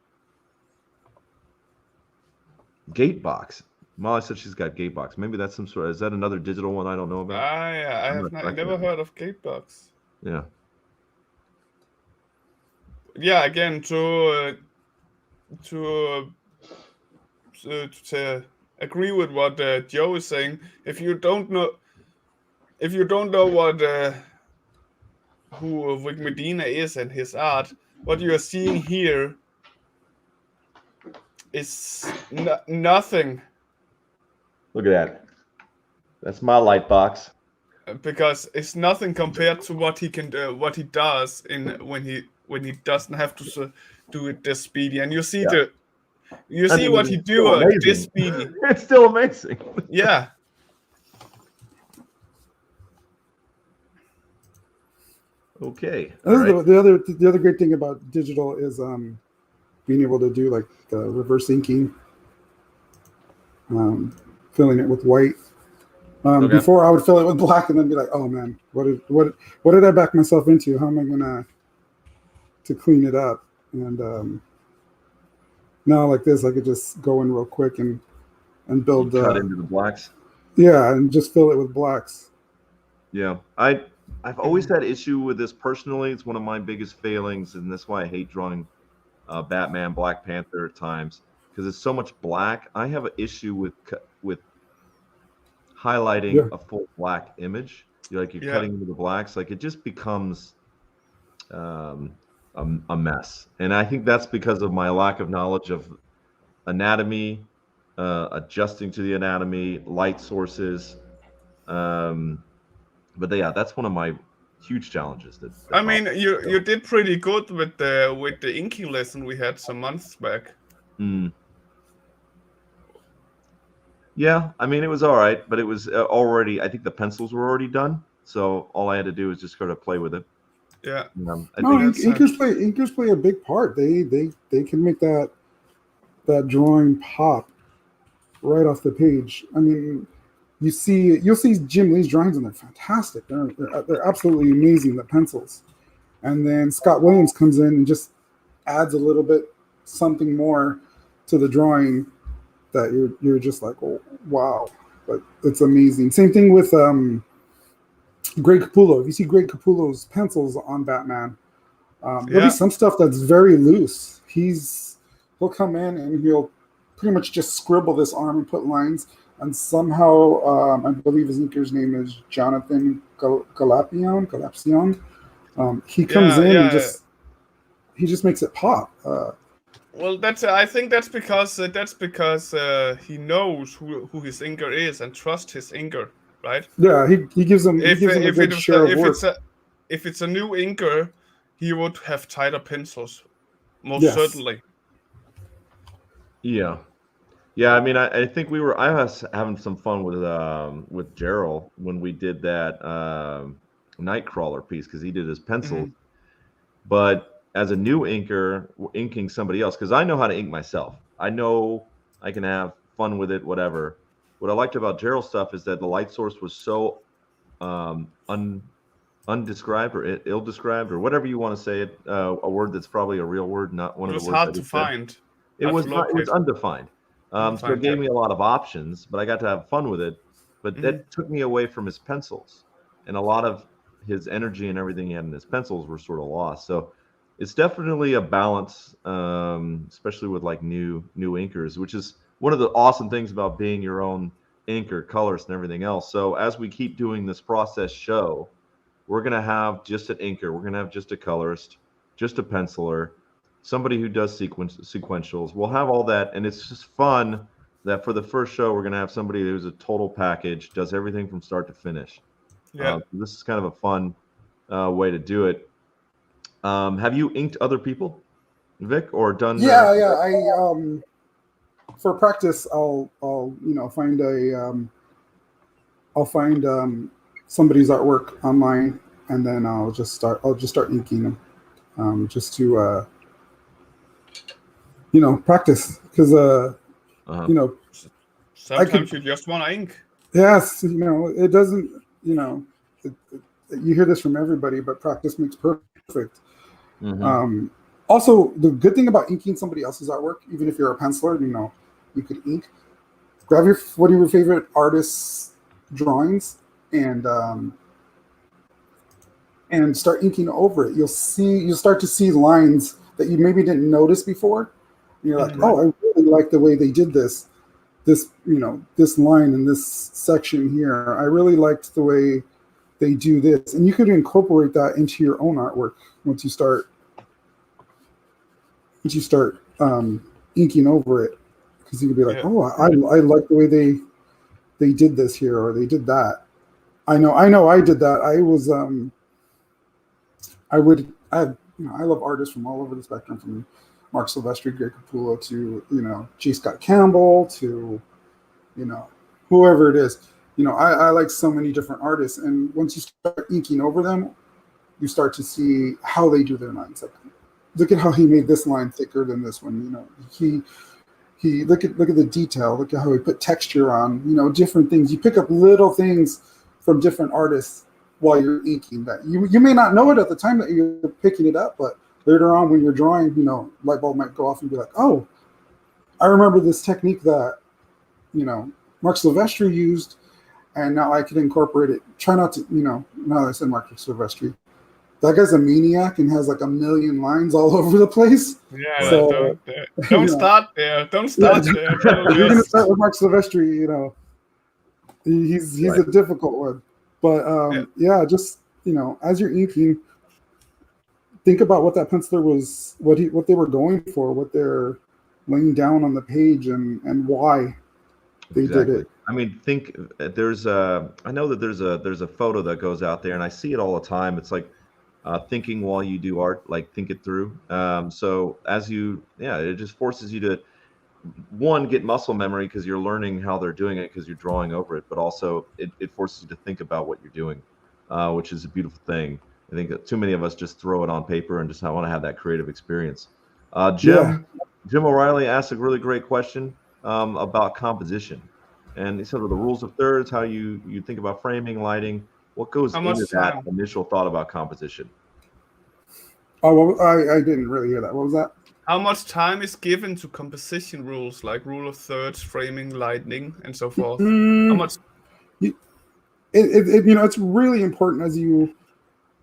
Gatebox. Molly said she's got Gatebox. Maybe that's some sort of. Is that another digital one I don't know about? I have never heard of Gatebox. Yeah. Yeah. Again, to agree with what Joe is saying, if you don't know what who Vic Medina is and his art, what you are seeing here is nothing. Look at that. That's my light box. Because it's nothing compared to what he can do, what he does when he doesn't have to do it this speedy. And you see You see what he do this speedy. It's still amazing. Yeah. Okay. The other great thing about digital is being able to do like reverse inking, filling it with white. Before I would fill it with black and then be like, oh man, what did I back myself into? How am I gonna to clean it up? And now like this, I could just go in real quick and build cut into the blacks. Yeah, and just fill it with blacks. Yeah, I've always had issue with this personally. It's one of my biggest failings, and that's why I hate drawing Batman, Black Panther at times, because it's so much black. I have an issue with highlighting a full black image. You're cutting into the blacks, like it just becomes a mess. And I think that's because of my lack of knowledge of anatomy, adjusting to the anatomy, light sources. But yeah, that's one of my huge challenges. I mean, you did pretty good with the inking lesson we had some months back. Yeah, I mean, it was all right, but it was already, I think the pencils were already done. So all I had to do was just sort of play with it. Yeah. Inkers play a big part. They can make that drawing pop right off the page. I mean, you'll see Jim Lee's drawings and they're fantastic. They're absolutely amazing, the pencils. And then Scott Williams comes in and just adds a little bit something more to the drawing that you're just like, oh wow, but it's amazing. Same thing with Greg Capullo. If you see Greg Capullo's pencils on Batman, there'll be some stuff that's very loose. He'll come in and he'll pretty much just scribble this arm and put lines. And somehow, I believe his inker's name is Jonathan Galapsion. He comes in and just makes it pop. Well, I think that's because he knows who his inker is and trusts his inker, right? Yeah, he gives him a good share of work. If it's a new inker, he would have tighter pencils, most certainly. Yeah. Yeah, I mean, I think I was having some fun with Gerald when we did that Nightcrawler piece because he did his pencils. Mm-hmm. But as a new inker, inking somebody else, because I know how to ink myself. I know I can have fun with it, whatever. What I liked about Gerald's stuff is that the light source was so undescribed or ill-described or whatever you want to say it, a word that's probably a real word, not one of the words. It was hard to find. It was undefined. So it gave me a lot of options, but I got to have fun with it. But that took me away from his pencils. And a lot of his energy and everything he had in his pencils were sort of lost. So it's definitely a balance, especially with like new inkers, which is one of the awesome things about being your own inker, colorist, and everything else. So as we keep doing this process show, we're going to have just an inker. We're going to have just a colorist, just a penciler, somebody who does sequentials. We'll have all that, and it's just fun that for the first show, we're going to have somebody who's a total package, does everything from start to finish. Yeah. This is kind of a fun way to do it. Have you inked other people, Vic, or done? Yeah. I for practice, I'll find somebody's artwork online, and then I'll just start inking them, just to practice because sometimes you just want to ink. Yes, it doesn't. You hear this from everybody, but practice makes perfect. Mm-hmm. Also, the good thing about inking somebody else's artwork, even if you're a penciler, you could ink. Grab one of your favorite artists' drawings and start inking over it. You'll start to see lines that you maybe didn't notice before. You're like, oh, I really like the way they did this line in this section here. I really liked the way they do this, and you could incorporate that into your own artwork once you start inking over it, because you could be like, I like the way they did this here, or they did that. I know I did that. I love artists from all over the spectrum, from Mark Silvestri, Greg Capullo, to G. Scott Campbell, to whoever it is. I like so many different artists, and once you start inking over them, you start to see how they do their lines. Like, look at how he made this line thicker than this one. He look at the detail. Look at how he put texture on. Different things. You pick up little things from different artists while you're inking that you may not know it at the time that you're picking it up, but later on when you're drawing, light bulb might go off and be like, oh, I remember this technique that Mark Silvestri used, and now I can incorporate it. Try not to, now that I said Mark Silvestri, that guy's a maniac and has like a million lines all over the place. Yeah, so, don't start there. Don't start there. You're going to start with Mark Silvestri, he's right. A difficult one. But just, as you're inking, think about what that penciler was, what they were going for, what they're laying down on the page, and why they did it. I mean, think there's I know that there's a photo that goes out there, and I see it all the time. It's like thinking while you do art, like think it through. So as it just forces you to, one, get muscle memory because you're learning how they're doing it because you're drawing over it, but also it forces you to think about what you're doing, which is a beautiful thing. I think that too many of us just throw it on paper and just want to have that creative experience. Jim O'Reilly asked a really great question about composition. And he said, the rules of thirds, how you think about framing, lighting, what goes into that initial thought about composition? Oh, well, I didn't really hear that. What was that? How much time is given to composition rules, like rule of thirds, framing, lighting, and so forth? How much? It's really important as you.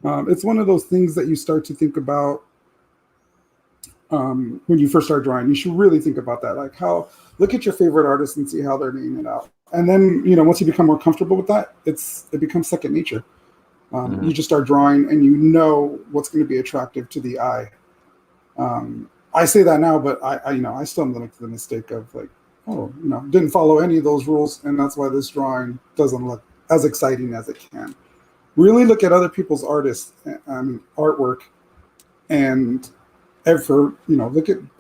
It's one of those things that you start to think about when you first start drawing. You should really think about that. Like, look at your favorite artists and see how they're laying it out. And then, once you become more comfortable with that, it becomes second nature. You just start drawing and you know what's going to be attractive to the eye. I say that now, but I still make the mistake of like, didn't follow any of those rules. And that's why this drawing doesn't look as exciting as it can. Really look at other people's artwork, and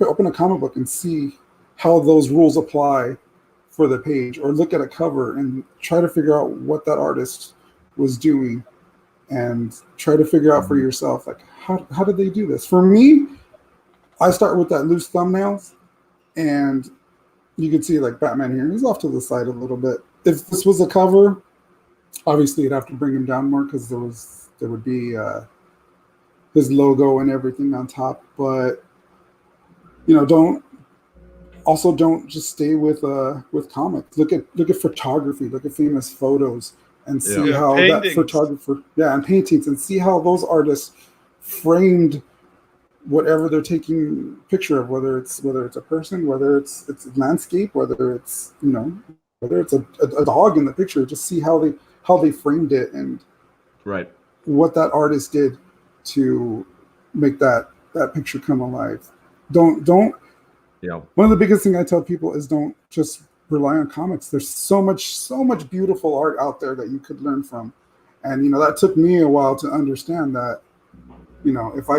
open a comic book and see how those rules apply for the page, or look at a cover and try to figure out what that artist was doing, and try to figure out for yourself, like, how did they do this? For me, I start with that loose thumbnails, and you can see like Batman here, he's off to the side a little bit. If this was a cover, obviously you'd have to bring him down more because there would be his logo and everything on top. But don't just stay with comics. Look at photography, look at famous photos, and see how paintings. That photographer and paintings, and see how those artists framed whatever they're taking picture of, whether it's a person, whether it's landscape, whether it's a dog in the picture. Just see how they framed it, and what that artist did to make that picture come alive. Don't one of the biggest things I tell people is don't just rely on comics. There's so much beautiful art out there that you could learn from. And that took me a while to understand that, if I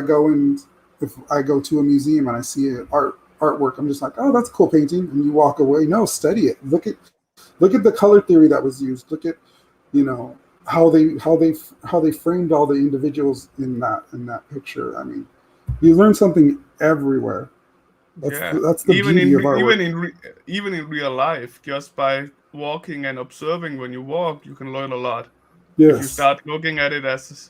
go to a museum and I see an artwork, I'm just like, oh, that's a cool painting, and you walk away. No, study it. Look at the color theory that was used. Look at how they framed all the individuals in that picture. I mean, you learn something everywhere. That's the beauty of art. Even in real life, just by walking and observing when you walk, you can learn a lot. Yes. If you start looking at it as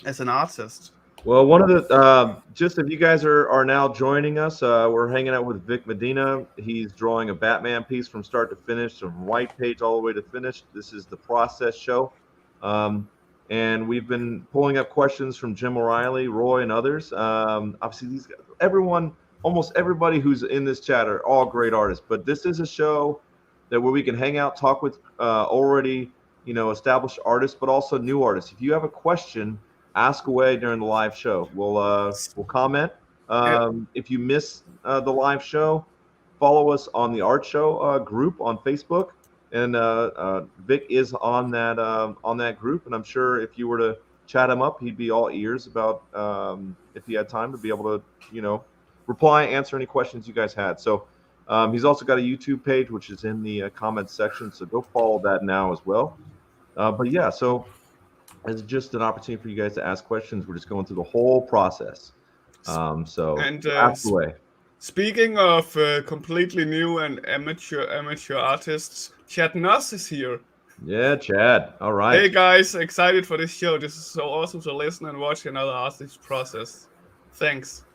an artist. Well, one of the just if you guys are now joining us, we're hanging out with Vic Medina. He's drawing a Batman piece from start to finish, from white page all the way to finish. This is the process show, and we've been pulling up questions from Jim O'Reilly, Roy, and others. Obviously, these guys, almost everybody who's in this chat are all great artists. But this is a show where we can hang out, talk with already established artists, but also new artists. If you have a question, ask away during the live show. We'll comment. If you miss the live show, follow us on the art show group on Facebook, and Vic is on that group. And I'm sure if you were to chat him up, he'd be all ears about if he had time to be able to reply, answer any questions you guys had. So he's also got a YouTube page, which is in the comments section. So go follow that now as well. But yeah, so it's just an opportunity for you guys to ask questions. We're just going through the whole process. So ask away. Speaking of completely new and amateur artists, Chad Nuss is here. Yeah, Chad. All right. Hey guys, excited for this show. This is so awesome to listen and watch another artist's process. Thanks.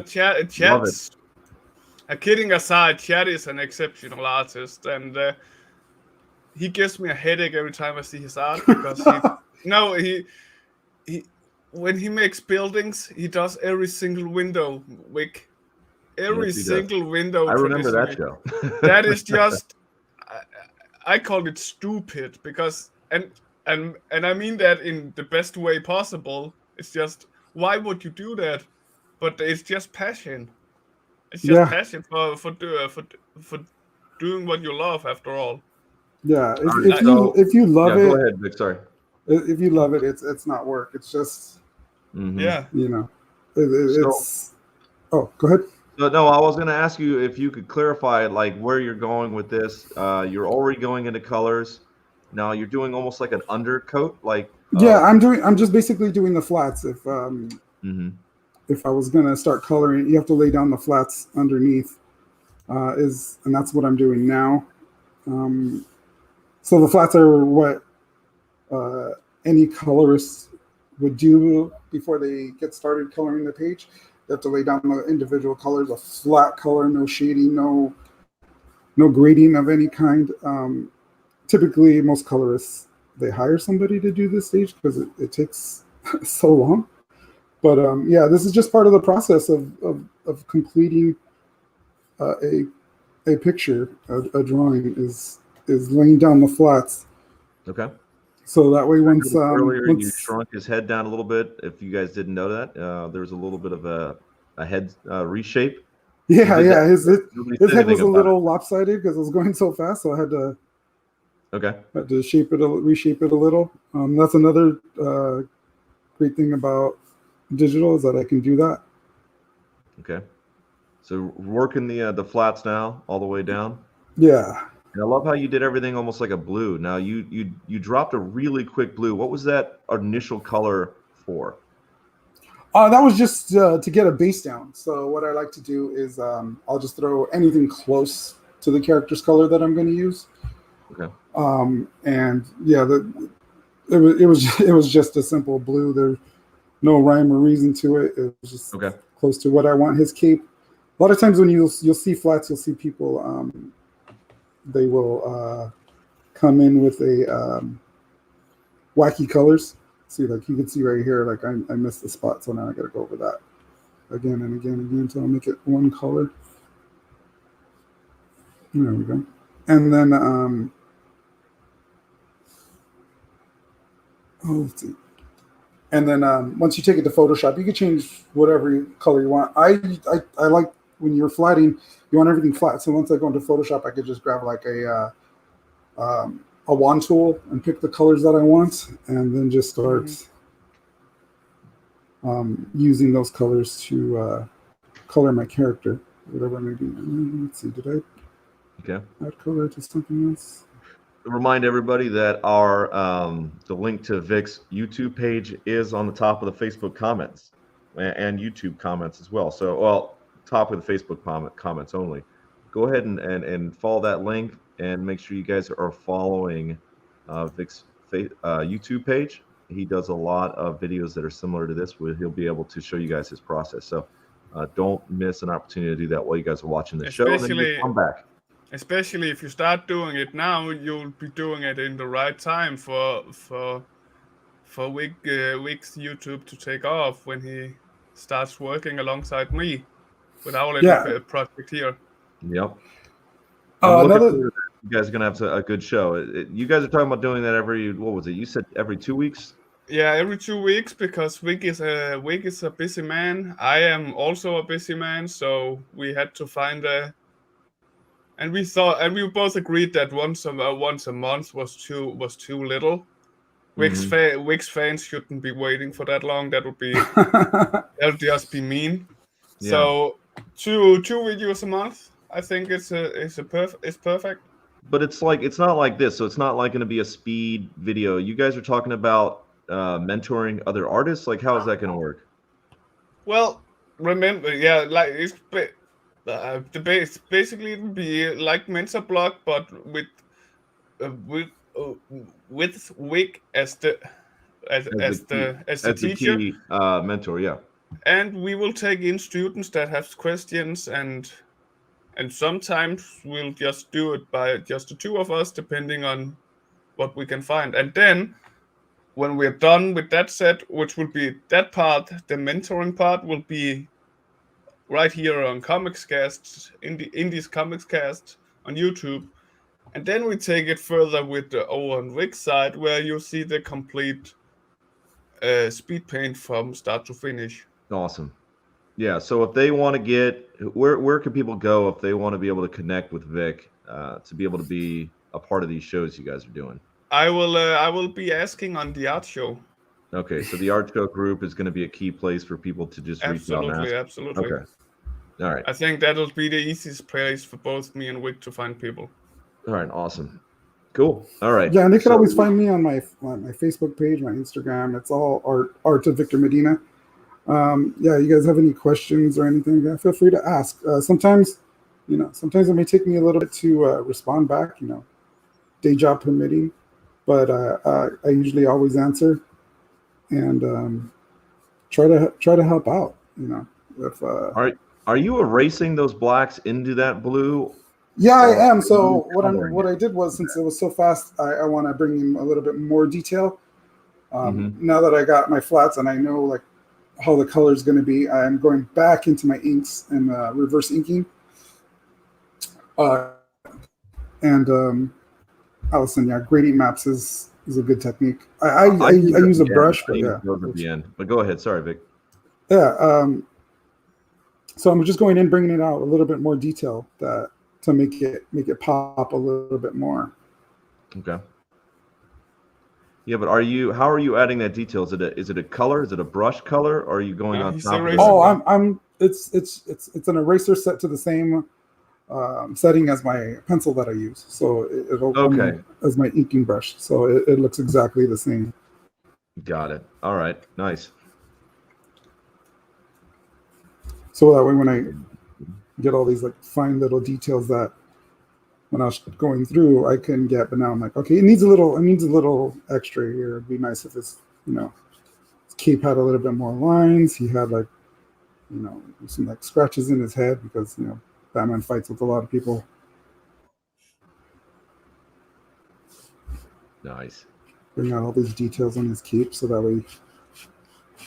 Chad's. Kidding aside, Chad is an exceptional artist, and he gives me a headache every time I see his art because he when he makes buildings, he does every single window, Vic. Every single window. I remember that show. That is just, I call it stupid because, and I mean that in the best way possible. It's just, why would you do that? But it's just passion. It's just passion for doing what you love. After all. Yeah, if you love it, go ahead, Vic. Sorry. If you love it, it's not work. It's just it's. Oh, go ahead. No, I was going to ask you if you could clarify like where you're going with this. You're already going into colors. Now you're doing almost like an undercoat, like. I'm just basically doing the flats. If I was going to start coloring, you have to lay down the flats underneath. And that's what I'm doing now. So the flats are what any colorist would do before they get started coloring the page. They have to lay down the individual colors, a flat color, no shading, no grading of any kind. Typically, most colorists, they hire somebody to do this stage because it takes so long. But this is just part of the process of completing a picture, a drawing is laying down the flats. Okay. So that way, once you shrunk his head down a little bit. If you guys didn't know that, there was a little bit of a head reshape. Yeah. His head was a little lopsided because it was going so fast. So I had to reshape it a little. That's another great thing about digital is that I can do that. Okay. So working the flats now all the way down. Yeah. And I love how you did everything almost like a blue. Now you dropped a really quick blue. What was that initial color for? That was just to get a base down. So what I like to do is I'll just throw anything close to the character's color that I'm going to use. Okay. And yeah, it was just a simple blue. There's no rhyme or reason to it. It was just close to what I want his cape. A lot of times when you'll see flats, you'll see people. They will come in with a wacky colors. See, like you can see right here, like I missed the spot, so now I got to go over that again and again and again until I make it one color. There we go. And then, let's see. And then once you take it to Photoshop, you can change whatever color you want. I like when you're flatting, you want everything flat. So once I go into Photoshop, I could just grab like a wand tool and pick the colors that I want, and then just start using those colors to color my character, whatever I may be. Let's see, did I add color to something else? Remind everybody that our the link to Vic's YouTube page is on the top of the Facebook comments and YouTube comments as well. So, top of the Facebook comments only. Go ahead and follow that link and make sure you guys are following Vic's YouTube page. He does a lot of videos that are similar to this where he'll be able to show you guys his process. So don't miss an opportunity to do that while you guys are watching the show, and then you come back. Especially if you start doing it now, you'll be doing it in the right time for Vic's YouTube to take off when he starts working alongside me with our little project here. Yep. You guys are gonna have a good show. You guys are talking about doing that every, what was it? You said every 2 weeks? Yeah, every 2 weeks, because Vic is a busy man. I am also a busy man, so we had to find and we both agreed that once a month was too little. Vic's fans shouldn't be waiting for that long. That would just be mean. So two videos a month, I think it's perfect. But it's not like this. So it's not like going to be a speed video. You guys are talking about mentoring other artists. Like, how is that going to work? Well, remember, like it's the base basically it'll be like Mentor Block, but uh, with uh, with Vic as the as the the teacher, key mentor. Yeah. and we will take in students that have questions, and sometimes we'll just do it by just the two of us, depending on what we can find. And then when we're done with that set, which will be that part, the mentoring part will be right here on Comics Cast, Indies Comics Cast on YouTube. And then we take it further with the over on Vic's side, where you see the complete speed paint from start to finish. Awesome. Yeah. So if they want to get, where can people go if they want to be able to connect with Vic to be able to be a part of these shows you guys are doing? I will be asking on the art show. Okay, so the art show group is going to be a key place for people to just reach out and ask. Absolutely. Okay. All right. I think that'll be the easiest place for both me and Vic to find people. All right. Awesome. Cool. All right. Yeah, and they can always find me on my Facebook page, my Instagram. It's all art of Victor Medina. Yeah, you guys have any questions or anything? Yeah, feel free to ask. Sometimes it may take me a little bit to respond back. Day job permitting, but I usually always answer and try to help out. If are you erasing those blacks into that blue? Yeah, I am. So what I did was, since it was so fast, I want to bring in a little bit more detail. Now that I got my flats and I know like how the color is going to be, I'm going back into my inks and reverse inking. Allison, yeah, gradient maps is a good technique. I use a brush, but yeah. At the end. But go ahead. Sorry, Vic. Yeah. So I'm just going in, bringing it out a little bit more detail to make it pop a little bit more. Okay. Yeah, but how are you adding that detail? Is it a color? Is it a brush color? Or are you going on top of it? Oh, it's an eraser set to the same setting as my pencil that I use. So it'll come as my inking brush. So it looks exactly the same. Got it. All right. Nice. So that way when I get all these like fine little details that when I was going through I couldn't get, but now I'm like, okay, it needs a little extra here. It'd be nice if his cape had a little bit more lines. He had like some like scratches in his head because Batman fights with a lot of people. Nice. Bring out all these details on his cape so that way you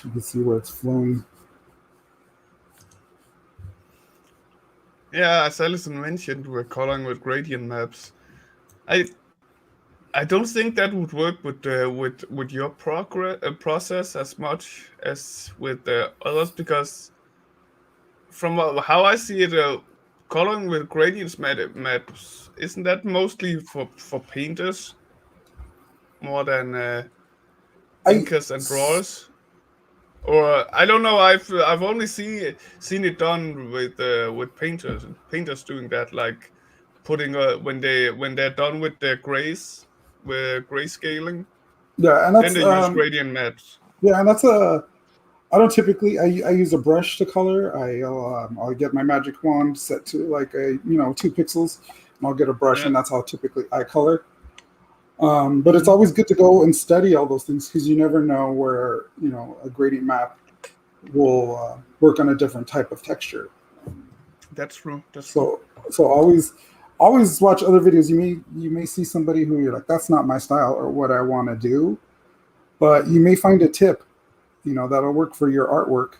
can see where it's flowing. Yeah, as Alison mentioned, we're coloring with gradient maps. I don't think that would work with your process as much as with the others, because from how I see it, coloring with gradients maps isn't that mostly for painters more than inkers and drawers? Or I don't know. I've only seen it done with painters doing that, like putting when they're done with their grays, with grayscaling. Yeah, and that's then they use gradient maps. Yeah, and that's I don't typically. I use a brush to color. I'll get my magic wand set to like 2 pixels, and I'll get a brush, and that's how typically I color. But it's always good to go and study all those things because you never know where a gradient map will work on a different type of texture. That's true. So always watch other videos. You may see somebody who you're like, that's not my style or what I want to do, but you may find a tip that'll work for your artwork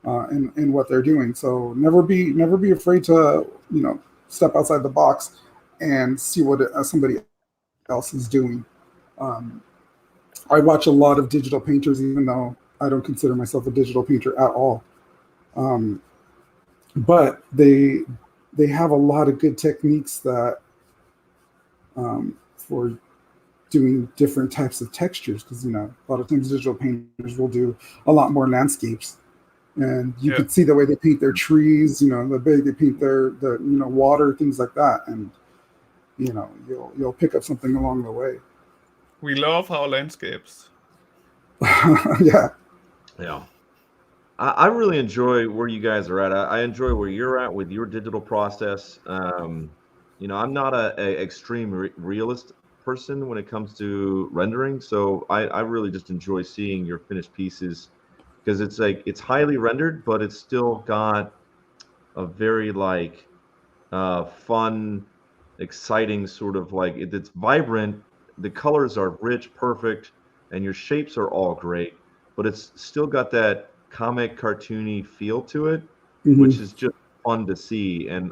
and what they're doing. So never be afraid to step outside the box and see what somebody else is doing. I watch a lot of digital painters, even though I don't consider myself a digital painter at all. But they have a lot of good techniques that for doing different types of textures, because a lot of times digital painters will do a lot more landscapes and you could see the way they paint their trees, the way they paint the water, things like that, and you'll pick up something along the way. We love our landscapes. Yeah. I really enjoy where you guys are at. I enjoy where you're at with your digital process. I'm not a extreme realist person when it comes to rendering, so I really just enjoy seeing your finished pieces, because it's highly rendered, but it's still got a very fun, exciting sort of it's vibrant. The colors are rich, perfect, and your shapes are all great, but it's still got that comic cartoony feel to it, which is just fun to see. And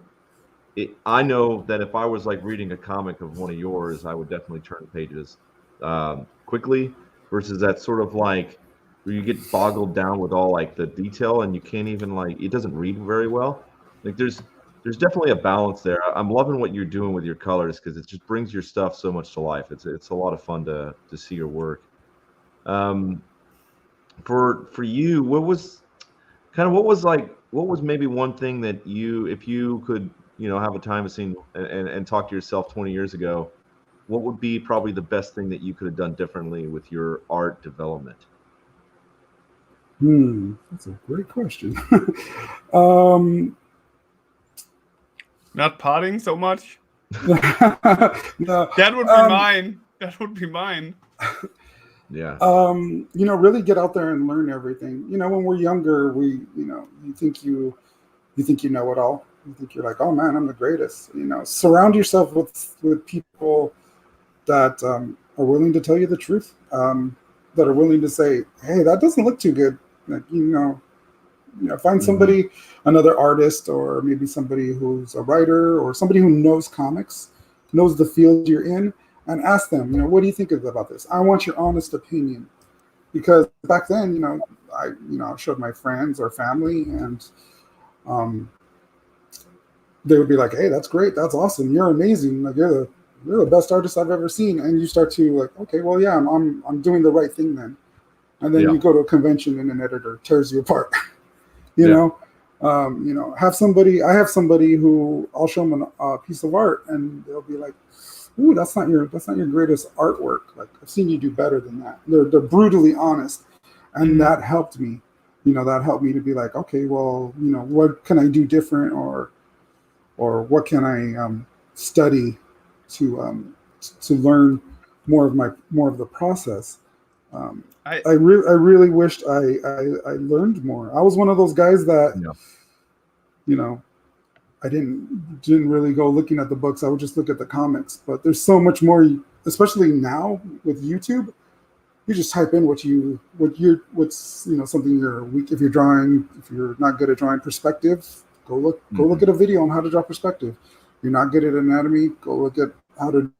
I know that if I was reading a comic of one of yours, I would definitely turn pages quickly, versus that sort of where you get boggled down with all the detail, and you can't even it doesn't read very well. There's definitely a balance there. I'm loving what you're doing with your colors, because it just brings your stuff so much to life. It's a lot of fun to see your work. For you, what was maybe one thing that if you could have a time machine and talk to yourself 20 years ago, what would be probably the best thing that you could have done differently with your art development? That's a great question. Not potting so much. No. That would be mine. That would be mine. Yeah. Really get out there and learn everything. When we're younger, you think you know it all. You think you're oh man, I'm the greatest. Surround yourself with people that are willing to tell you the truth, that are willing to say, hey, that doesn't look too good. Find somebody, another artist, or maybe somebody who's a writer, or somebody who knows comics, knows the field you're in, and ask them, what do you think about this? I want your honest opinion. Because back then, I showed my friends or family, and they would be like, hey, that's great, that's awesome, you're amazing, you're the best artist I've ever seen. And you start to okay, well, yeah, I'm doing the right thing then. And then you go to a convention and an editor tears you apart. Have somebody. I have somebody who I'll show them a piece of art, and they'll be like, "Ooh, that's not your greatest artwork. I've seen you do better than that." They're brutally honest, and that helped me. That helped me to be like, okay, well, what can I do different, or what can I study to learn more of the process. I really wished I learned more. I was one of those guys that, I didn't really go looking at the books. I would just look at the comics. But there's so much more, especially now with YouTube. You just type in what's something you're weak. If you're drawing, if you're not good at drawing perspective, go look at a video on how to draw perspective. You're not good at anatomy, go look at how to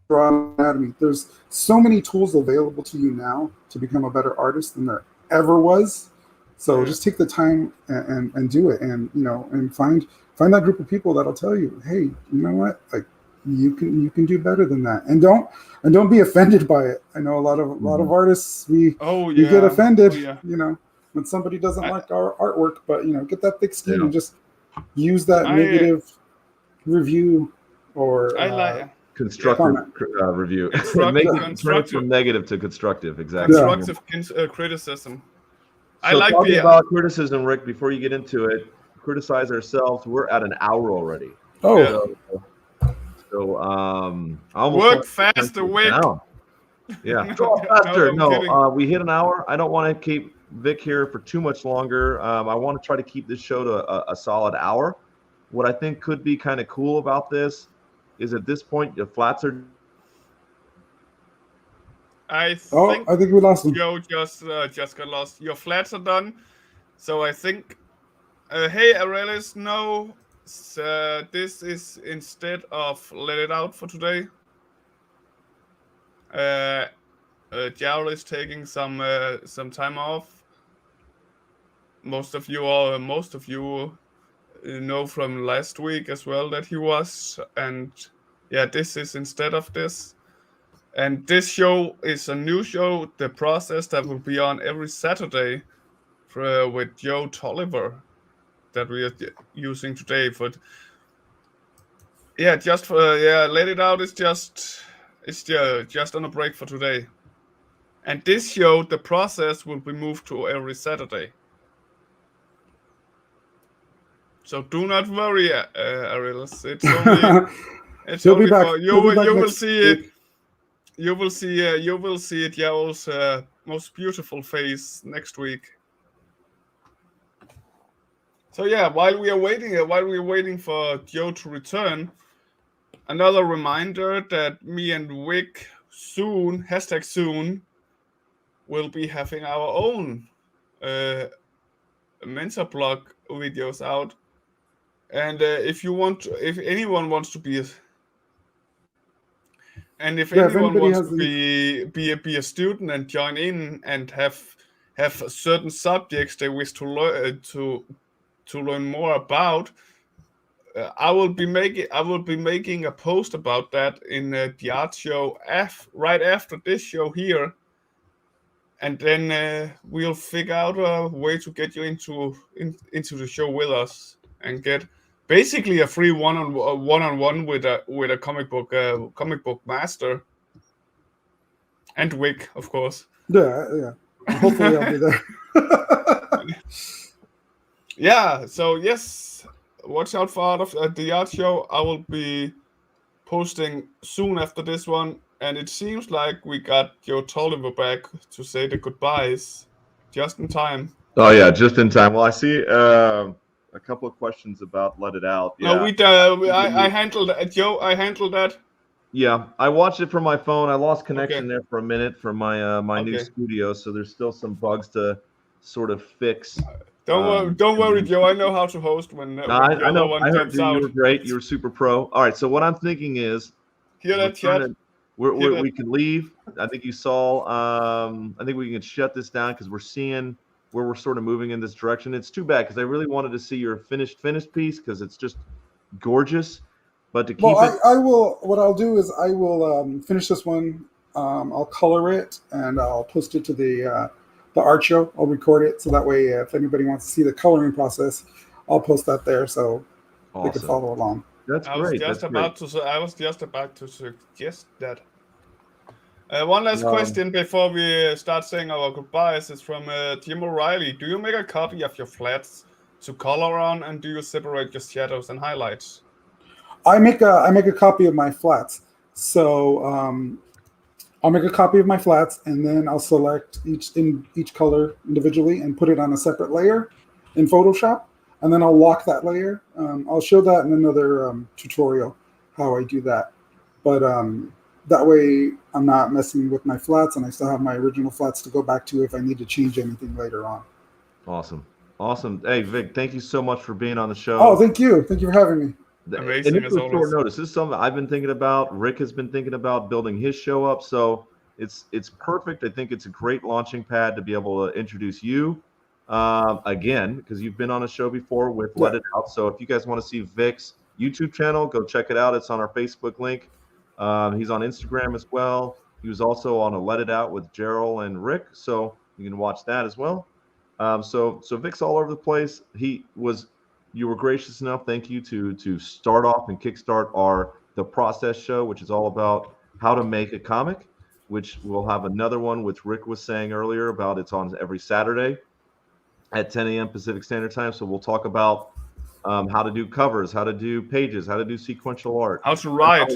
draw anatomy. There's so many tools available to you now to become a better artist than there ever was. So just take the time and do it, and and find that group of people that'll tell you, hey, you know what, you can do better than that, and don't be offended by it. I know a lot of artists we get offended, when somebody doesn't like our artwork, but get that thick skin and just use that negative review or constructive review. Make from negative to constructive. Exactly. Constructive criticism. So talking about criticism, Rick, before you get into it, criticize ourselves. We're at an hour already. Oh. So I almost work faster, Vic. Yeah, draw faster. No, we hit an hour. I don't want to keep Vic here for too much longer. I want to try to keep this show to a solid hour. What I think could be kind of cool about this is at this point the flats are. I think we lost him. Joe just got lost. Your flats are done, so I think. Hey, Aurelis, no. This is instead of let it out for today. Jarl is taking some time off. Most of you know from last week as well that he was, and this is instead of this. And this show is a new show, The Process, that will be on every Saturday with Joe Tolliver that we are using today. But just for let it out. It's just on a break for today. And this show, the process will be moved to every Saturday. So do not worry, Ariels. It's only it's He'll only be back. for He'll be back you will next see it. week. You will see it, Yao's most beautiful face next week. So while we are waiting for Joe to return, another reminder that me and Vic soon will be having our own Mentor blog videos out. And if anyone wants to be be a student and join in and have certain subjects they wish to learn more about, I will be making a post about that in the art show right after this show here, and then we'll figure out a way to get you into the show with us and get basically a free one-on-one with a comic book master, and Vic, of course. Yeah. Hopefully, I'll be there. So yes, watch out for the art show. I will be posting soon after this one, and it seems like we got Joe Tolliver back to say the goodbyes just in time. Oh yeah, just in time. Well, I see a couple of questions about Let It Out. Yeah. No, I handled Joe. I handled that. Yeah, I watched it from my phone. I lost connection there for a minute from my new studio, so there's still some bugs to sort of fix. Don't worry, Joe. I know how to host when I know. one I heard jumps out. you were great. You were super pro. All right, so what I'm thinking is, hear that, chat? We can leave. I think you saw. I think we can shut this down because we're seeing where we're sort of moving in this direction. It's too bad because I really wanted to see your finished piece because it's just gorgeous. But to keep I will. What I'll do is I will finish this one. I'll color it and I'll post it to the art show. I'll record it so that way, if anybody wants to see the coloring process, I'll post that there so they can follow along. That's great. I was just about to suggest that. One last question before we start saying our goodbyes is from Tim O'Reilly. Do you make a copy of your flats to color on, and do you separate your shadows and highlights? I make a copy of my flats. So I'll make a copy of my flats, and then I'll select each color individually and put it on a separate layer in Photoshop, and then I'll lock that layer. I'll show that in another tutorial how I do that. But that way I'm not messing with my flats, and I still have my original flats to go back to if I need to change anything later on. Awesome. Hey, Vic, thank you so much for being on the show. Oh, thank you for having me. Amazing as always. Short notice. This is something I've been thinking about. Rick has been thinking about building his show up, so it's perfect. I think it's a great launching pad to be able to introduce you again, because you've been on a show before with Let It Out. So if you guys want to see Vic's YouTube channel, go check it out. It's on our Facebook link. He's on Instagram as well. He was also on a Let It Out with Gerald and Rick, so you can watch that as well. So Vic's all over the place. You were gracious enough, thank you, to start off and kickstart the process show, which is all about how to make a comic, which we'll have another one, which Rick was saying earlier about. It's on every Saturday at 10 a.m. Pacific Standard Time. So we'll talk about how to do covers, how to do pages, how to do sequential art, how to write.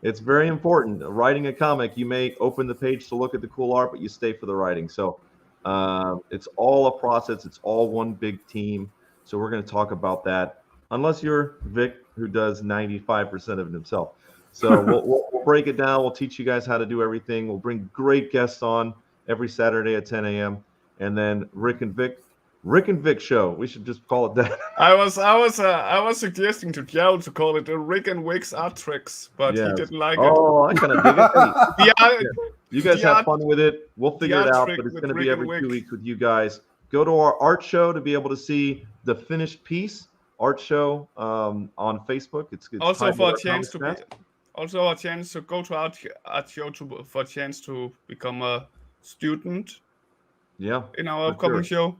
It's very important. Writing a comic, you may open the page to look at the cool art, but you stay for the writing. So it's all a process. It's all one big team. So we're going to talk about that, unless you're Vic, who does 95% of it himself. So we'll break it down. We'll teach you guys how to do everything. We'll bring great guests on every Saturday at 10 a.m. And then Rick and Vic show. We should just call it that. I was suggesting to Joe to call it the Rick and Vic's Art Tricks, but he didn't like it. Oh, I kind of dig it. You guys have fun with it. We'll figure it out, but it's going to be every 2 weeks with you guys. Go to our art show to be able to see the finished piece art show on Facebook. It's also for a chance to go to art show for a chance to become a student Yeah. in our for upcoming sure. show.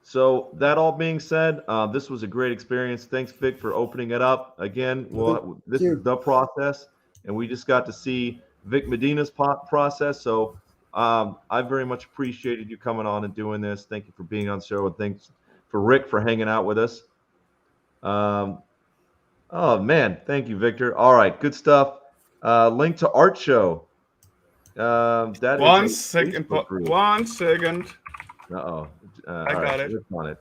So that all being said, this was a great experience. Thanks, Vic, for opening it up again. Well, this is the process, and we just got to see Vic Medina's process. So I very much appreciated you coming on and doing this. Thank you for being on the show, and thanks for Rick for hanging out with us. Oh man, thank you, Victor. All right, good stuff. Link to art show. That One is a second. Facebook group. 1 second. I I got it. Work on it.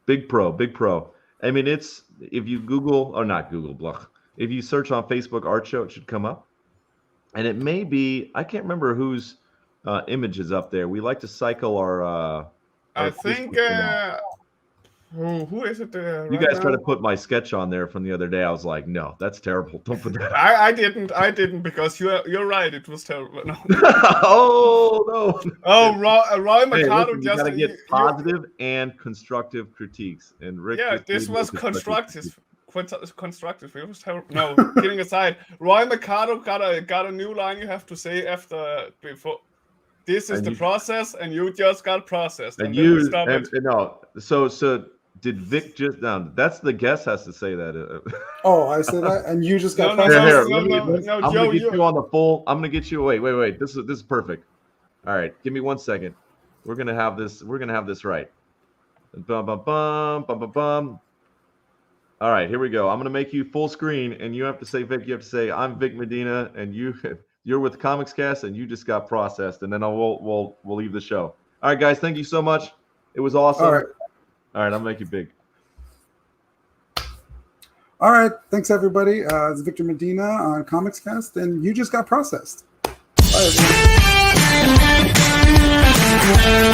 Big Pro. I mean, it's if you Google or not Google, blah. If you search on Facebook art show, it should come up. And it may be, I can't remember whose image is up there. We like to cycle our I think who is it? You guys try to put my sketch on there from the other day. I was like, no, that's terrible. Don't put that. I didn't because you're right. It was terrible. No. Oh no. Oh, Roy Mercado you just gotta get positive and constructive critiques. And Rick. Yeah, this was constructive. Constructive. It was terrible. No, kidding aside. Roy Mercado got a new line you have to say before. This is the process, and you just got processed. And you no. So did Vic just down? That's the guest has to say that. Oh, I said that, and you just got no, processed. No, I'm gonna get you on the full. I'm gonna get you. Wait. This is perfect. All right, give me 1 second. We're gonna have this right. Bum bum bum bum bum bum. All right, here we go. I'm gonna make you full screen, and you have to say, Vic. You have to say, "I'm Vic Medina," and you're with Comics Cast, and you just got processed, and then we'll leave the show. All right, guys, thank you so much. It was awesome. All right, I'll make you big. All right, thanks everybody. It's Victor Medina on Comics Cast, and you just got processed. Bye, everyone.